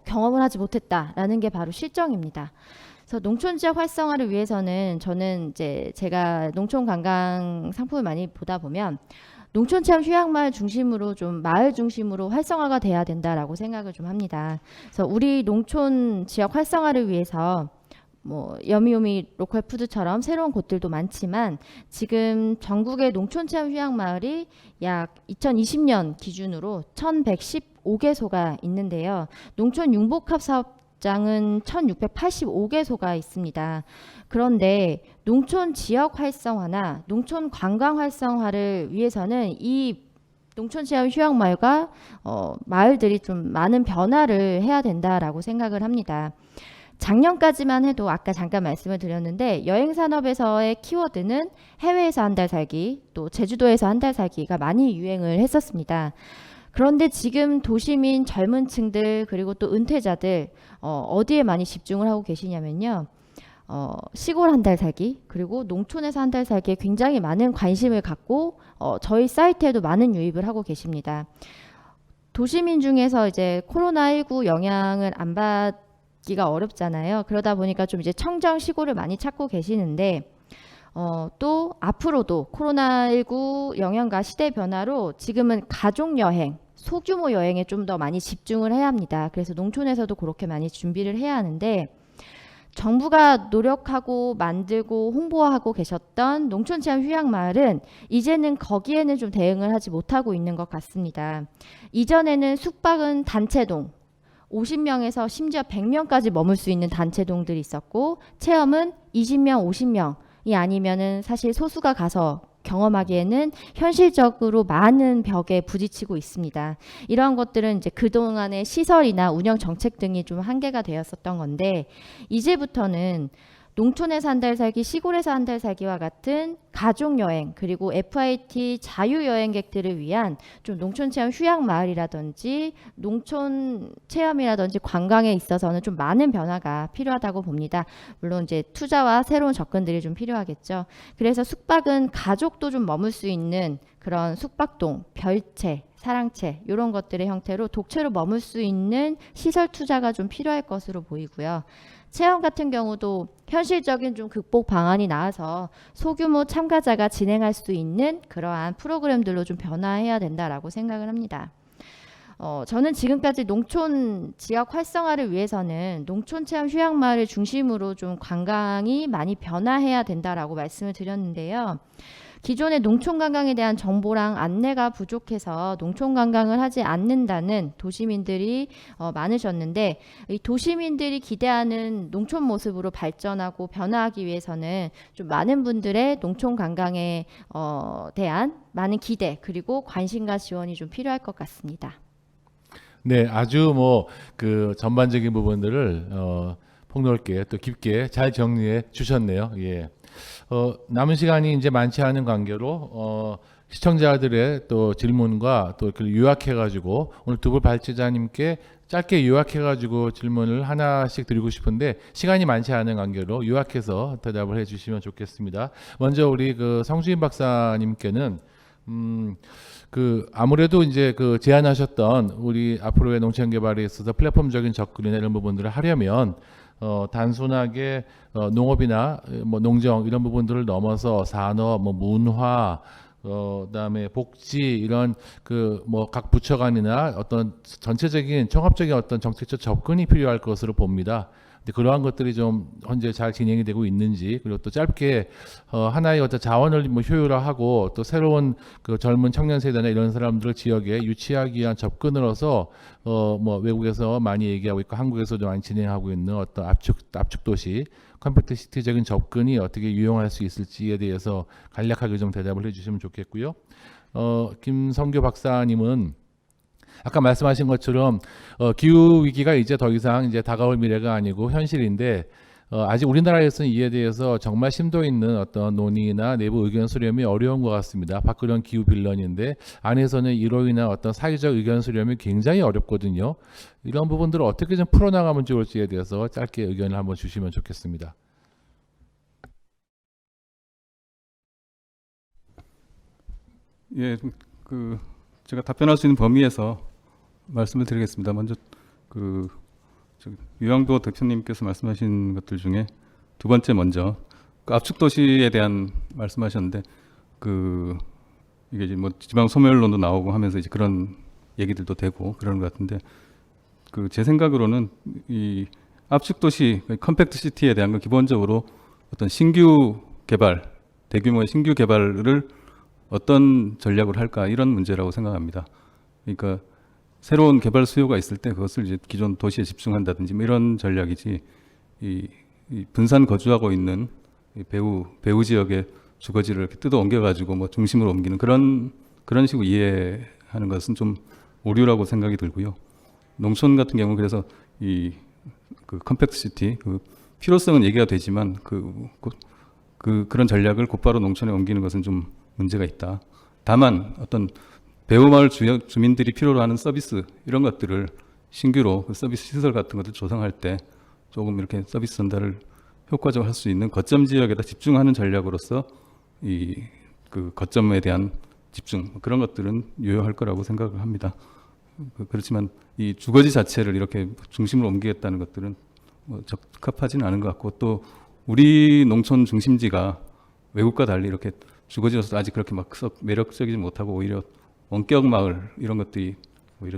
경험을 하지 못했다라는 게 바로 실정입니다. 그래서 농촌 지역 활성화를 위해서는 저는 이제 제가 농촌 관광 상품을 많이 보다 보면 농촌 체험 휴양마을 중심으로 좀 마을 중심으로 활성화가 돼야 된다라고 생각을 좀 합니다. 그래서 우리 농촌 지역 활성화를 위해서 뭐 여미오미 로컬 푸드처럼 새로운 곳들도 많지만 지금 전국의 농촌 체험 휴양 마을이 약 2020년 기준으로 1115개소가 있는데요. 농촌 융복합 사업장은 1685개소가 있습니다. 그런데 농촌 지역 활성화나 농촌 관광 활성화를 위해서는 이 농촌 체험 휴양 마을과 마을들이 좀 많은 변화를 해야 된다라고 생각을 합니다. 작년까지만 해도 아까 잠깐 말씀을 드렸는데 여행 산업에서의 키워드는 해외에서 한 달 살기, 또 제주도에서 한 달 살기가 많이 유행을 했었습니다. 그런데 지금 도시민 젊은 층들 그리고 또 은퇴자들 어디에 많이 집중을 하고 계시냐면요. 시골 한 달 살기 그리고 농촌에서 한 달 살기에 굉장히 많은 관심을 갖고 저희 사이트에도 많은 유입을 하고 계십니다. 도시민 중에서 이제 코로나19 영향을 안 받기가 어렵잖아요. 그러다 보니까 좀 이제 청정 시골을 많이 찾고 계시는데 또 앞으로도 코로나19 영향과 시대 변화로 지금은 가족 여행, 소규모 여행에 좀 더 많이 집중을 해야 합니다. 그래서 농촌에서도 그렇게 많이 준비를 해야 하는데 정부가 노력하고 만들고 홍보하고 계셨던 농촌체험 휴양마을은 이제는 거기에는 좀 대응을 하지 못하고 있는 것 같습니다. 이전에는 숙박은 단체동, 50명에서 심지어 100명까지 머물 수 있는 단체동들이 있었고 체험은 20명, 50명이 아니면은 사실 소수가 가서 경험하기에는 현실적으로 많은 벽에 부딪히고 있습니다. 이러한 것들은 이제 그동안의 시설이나 운영 정책 등이 좀 한계가 되었었던 건데 이제부터는 농촌에서 한 달 살기, 시골에서 한 달 살기와 같은 가족여행 그리고 FIT 자유여행객들을 위한 좀 농촌체험 휴양마을이라든지 농촌 체험이라든지 관광에 있어서는 좀 많은 변화가 필요하다고 봅니다. 물론 이제 투자와 새로운 접근들이 좀 필요하겠죠. 그래서 숙박은 가족도 좀 머물 수 있는 그런 숙박동, 별채, 사랑채 이런 것들의 형태로 독채로 머물 수 있는 시설 투자가 좀 필요할 것으로 보이고요. 체험 같은 경우도 현실적인 좀 극복 방안이 나와서 소규모 참가자가 진행할 수 있는 그러한 프로그램들로 좀 변화해야 된다라고 생각을 합니다. 저는 지금까지 농촌 지역 활성화를 위해서는 농촌 체험 휴양마을을 중심으로 좀 관광이 많이 변화해야 된다라고 말씀을 드렸는데요. 기존의 농촌 관광에 대한 정보랑 안내가 부족해서 농촌 관광을 하지 않는다는 도시민들이 많으셨는데 이 도시민들이 기대하는 농촌 모습으로 발전하고 변화하기 위해서는 좀 많은 분들의 농촌 관광에 대한 많은 기대 그리고 관심과 지원이 좀 필요할 것 같습니다. 네, 아주 뭐 그 전반적인 부분들을 폭넓게 또 깊게 잘 정리해 주셨네요. 예. 남은 시간이 이제 많지 않은 관계로 시청자들의 또 질문과 또 요약해가지고 오늘 두 분 발제자님께 짧게 요약해가지고 질문을 하나씩 드리고 싶은데 시간이 많지 않은 관계로 요약해서 대답을 해주시면 좋겠습니다. 먼저 우리 그 성수인 박사님께는 아무래도 이제 제안하셨던 우리 앞으로의 농촌 개발에 있어서 플랫폼적인 접근이나 이런 부분들을 하려면 단순하게 농업이나 뭐 농정 이런 부분들을 넘어서 산업, 뭐 문화, 그다음에 복지 이런 뭐 각 부처 간이나 어떤 전체적인 종합적인 어떤 정책적 접근이 필요할 것으로 봅니다. 근데 그러한 것들이 좀 현재 잘 진행이 되고 있는지 그리고 또 짧게 하나의 어떤 자원을 뭐 효율화하고 또 새로운 젊은 청년 세대나 이런 사람들을 지역에 유치하기 위한 접근으로서 뭐 외국에서 많이 얘기하고 있고 한국에서도 많이 진행하고 있는 어떤 압축 도시 컴팩트 시티적인 접근이 어떻게 유용할 수 있을지에 대해서 간략하게 좀 대답을 해주시면 좋겠고요. 김성교 박사님은 아까 말씀하신 것처럼 기후 위기가 이제 더 이상 이제 다가올 미래가 아니고 현실인데 아직 우리나라에서는 이에 대해서 정말 심도 있는 어떤 논의나 내부 의견 수렴이 어려운 것 같습니다. 박근혜 기후 빌런인데 안에서는 이로 인한 어떤 사회적 의견 수렴이 굉장히 어렵거든요. 이런 부분들을 어떻게 좀 풀어나가면 좋을지에 대해서 짧게 의견을 한번 주시면 좋겠습니다. 예, 제가 답변할 수 있는 범위에서 말씀을 드리겠습니다. 먼저 유영도 대표님께서 말씀하신 것들 중에 두 번째 먼저 압축 도시에 대한 말씀하셨는데 이게 이제 뭐 지방 소멸론도 나오고 하면서 이제 그런 얘기들도 되고 그러는 것 같은데 제 생각으로는 이 압축 도시, 컴팩트 시티에 대한 건 기본적으로 어떤 신규 개발, 대규모의 신규 개발을 어떤 전략으로 할까 이런 문제라고 생각합니다. 그러니까 새로운 개발 수요가 있을 때 그것을 이제 기존 도시에 집중한다든지 뭐 이런 전략이지 이 분산 거주하고 있는 이 배후 지역의 주거지를 이렇게 뜯어 옮겨가지고 뭐 중심으로 옮기는 그런 식으로 이해하는 것은 좀 오류라고 생각이 들고요. 농촌 같은 경우 그래서 컴팩트 시티 필요성은 얘기가 되지만 그런 전략을 곧바로 농촌에 옮기는 것은 좀 문제가 있다. 다만 어떤 배후마을 주민들이 필요로 하는 서비스 이런 것들을 신규로 서비스 시설 같은 것들 조성할 때 조금 이렇게 서비스 전달을 효과적으로 할 수 있는 거점 지역에다 집중하는 전략으로서 거점에 대한 집중 그런 것들은 유효할 거라고 생각을 합니다. 그렇지만 이 주거지 자체를 이렇게 중심으로 옮기겠다는 것들은 뭐 적합하지는 않은 것 같고 또 우리 농촌 중심지가 외국과 달리 이렇게 주거지로서 아직 그렇게 막 썩 매력적이지 못하고 오히려 원격 마을 이런 것들이 오히려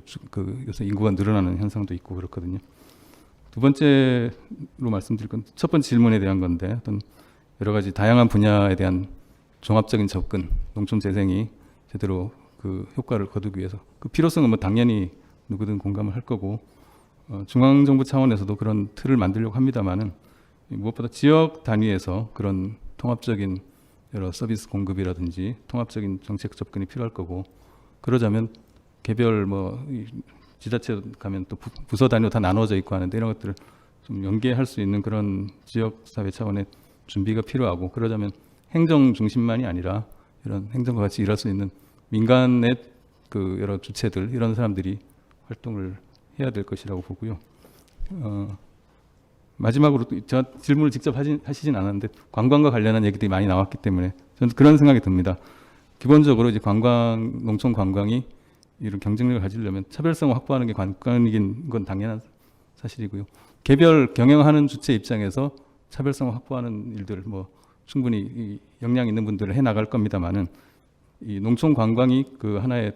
요새 인구가 늘어나는 현상도 있고 그렇거든요. 두 번째로 말씀드릴 건 첫 번째 질문에 대한 건데 어떤 여러 가지 다양한 분야에 대한 종합적인 접근, 농촌 재생이 제대로 효과를 거두기 위해서 필요성은 뭐 당연히 누구든 공감을 할 거고 중앙정부 차원에서도 그런 틀을 만들려고 합니다만은 무엇보다 지역 단위에서 그런 통합적인 여러 서비스 공급이라든지 통합적인 정책 접근이 필요할 거고 그러자면 개별 지자체 가면 또 부서 단위로 다 나눠져 있고 하는데 이런 것들을 좀 연계할 수 있는 그런 지역 사회 차원의 준비가 필요하고 그러자면 행정 중심만이 아니라 이런 행정과 같이 일할 수 있는 민간의 여러 주체들 이런 사람들이 활동을 해야 될 것이라고 보고요. 마지막으로 제가 질문을 직접 하시진 않았는데 관광과 관련한 얘기들이 많이 나왔기 때문에 저는 그런 생각이 듭니다. 기본적으로 이제 농촌 관광이 이런 경쟁력을 가지려면 차별성을 확보하는 게 관건이긴 건 당연한 사실이고요. 개별 경영하는 주체 입장에서 차별성을 확보하는 일들을 충분히 역량 있는 분들을 해 나갈 겁니다만은 이 농촌 관광이 하나의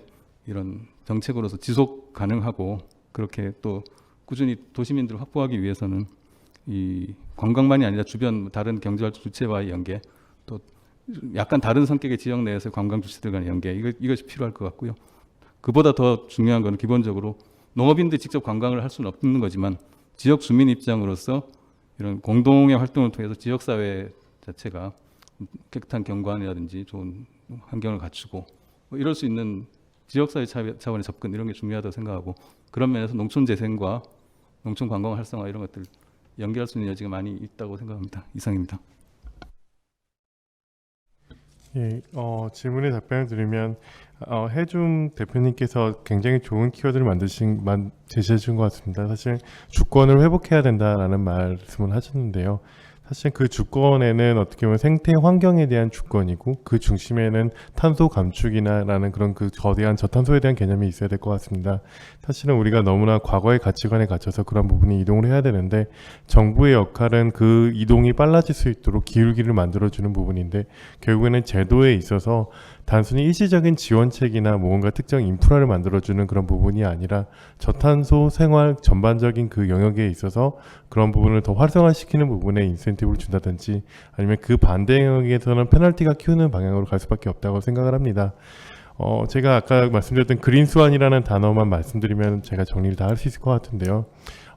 이런 정책으로서 지속 가능하고 그렇게 또 꾸준히 도시민들을 확보하기 위해서는 이 관광만이 아니라 주변 다른 경제활동 주체와의 연계 또 약간 다른 성격의 지역 내에서 관광 주체들 간의 연계 이것이 필요할 것 같고요. 그보다 더 중요한 것은 기본적으로 농업인들이 직접 관광을 할 수는 없는 거지만 지역 주민 입장으로서 이런 공동의 활동을 통해서 지역사회 자체가 깨끗한 경관이라든지 좋은 환경을 갖추고 이럴 수 있는 지역사회 차원의 접근 이런 게 중요하다고 생각하고 그런 면에서 농촌 재생과 농촌 관광 활성화 이런 것들 연결할 수 있는 여지가 많이 있다고 생각합니다. 이상입니다. 예, 질문에 답변을 드리면 해줌 대표님께서 굉장히 좋은 키워드를 제시해 준 것 같습니다. 사실 주권을 회복해야 된다라는 말씀을 하셨는데요. 사실 그 주권에는 어떻게 보면 생태 환경에 대한 주권이고 그 중심에는 탄소 감축이나라는 그런 거대한 저탄소에 대한 개념이 있어야 될 것 같습니다. 사실은 우리가 너무나 과거의 가치관에 갇혀서 그런 부분이 이동을 해야 되는데 정부의 역할은 그 이동이 빨라질 수 있도록 기울기를 만들어주는 부분인데 결국에는 제도에 있어서 단순히 일시적인 지원책이나 뭔가 특정 인프라를 만들어주는 그런 부분이 아니라 저탄소 생활 전반적인 그 영역에 있어서 그런 부분을 더 활성화시키는 부분에 인센티브를 준다든지 아니면 그 반대 영역에서는 페널티가 키우는 방향으로 갈 수밖에 없다고 생각을 합니다. 제가 아까 말씀드렸던 그린스완이라는 단어만 말씀드리면 제가 정리를 다 할 수 있을 것 같은데요.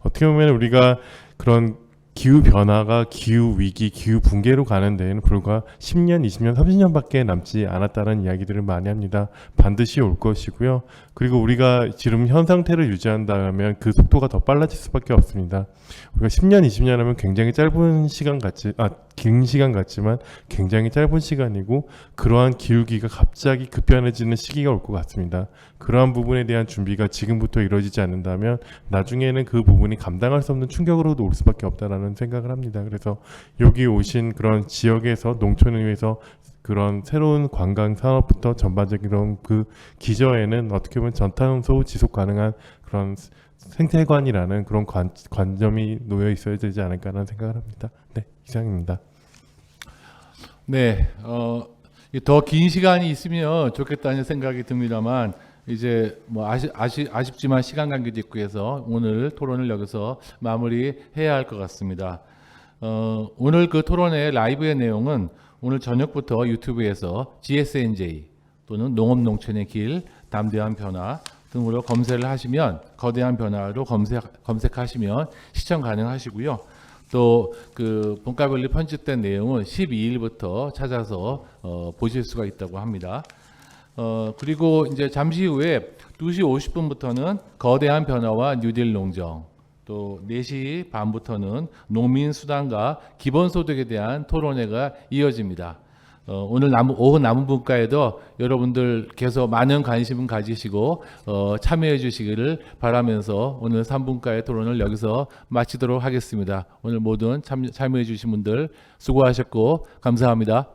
어떻게 보면 우리가 그런 기후 변화가 기후 위기, 기후 붕괴로 가는 데에는 불과 10년, 20년, 30년밖에 남지 않았다는 이야기들을 많이 합니다. 반드시 올 것이고요. 그리고 우리가 지금 현 상태를 유지한다면 그 속도가 더 빨라질 수밖에 없습니다. 우리가 10년, 20년 하면 굉장히 짧은 시간 긴 시간 같지만 굉장히 짧은 시간이고 그러한 기울기가 갑자기 급변해지는 시기가 올 것 같습니다. 그러한 부분에 대한 준비가 지금부터 이루어지지 않는다면 나중에는 그 부분이 감당할 수 없는 충격으로도 올 수밖에 없다라는 생각을 합니다. 그래서 여기 오신 그런 지역에서 농촌에서 그런 새로운 관광 산업부터 전반적인 그런 그 기저에는 어떻게 보면 전탄소 지속 가능한 그런 생태관이라는 그런 관점이 놓여 있어야 되지 않을까라는 생각을 합니다. 네, 이상입니다. 네, 더 긴 시간이 있으면 좋겠다는 생각이 듭니다만 이제 뭐 아쉽지만 시간 관계도 있고 해서 오늘 토론을 여기서 마무리해야 할 것 같습니다. 오늘 그 토론의 라이브의 내용은 오늘 저녁부터 유튜브에서 GSNJ 또는 농업농촌의 길, 담대한 변화 등으로 검색을 하시면 거대한 변화로 검색하시면 시청 가능하시고요. 또 그 본가별로 편집된 내용은 12일부터 찾아서 보실 수가 있다고 합니다. 그리고 이제 잠시 후에 2시 50분부터는 거대한 변화와 뉴딜 농정, 또 4시 반부터는 농민 수당과 기본소득에 대한 토론회가 이어집니다. 오늘 오후 남은 분과에도 여러분들 계속 많은 관심을 가지시고 참여해 주시기를 바라면서 오늘 3분과의 토론을 여기서 마치도록 하겠습니다. 오늘 모든 참여해 주신 분들 수고하셨고 감사합니다.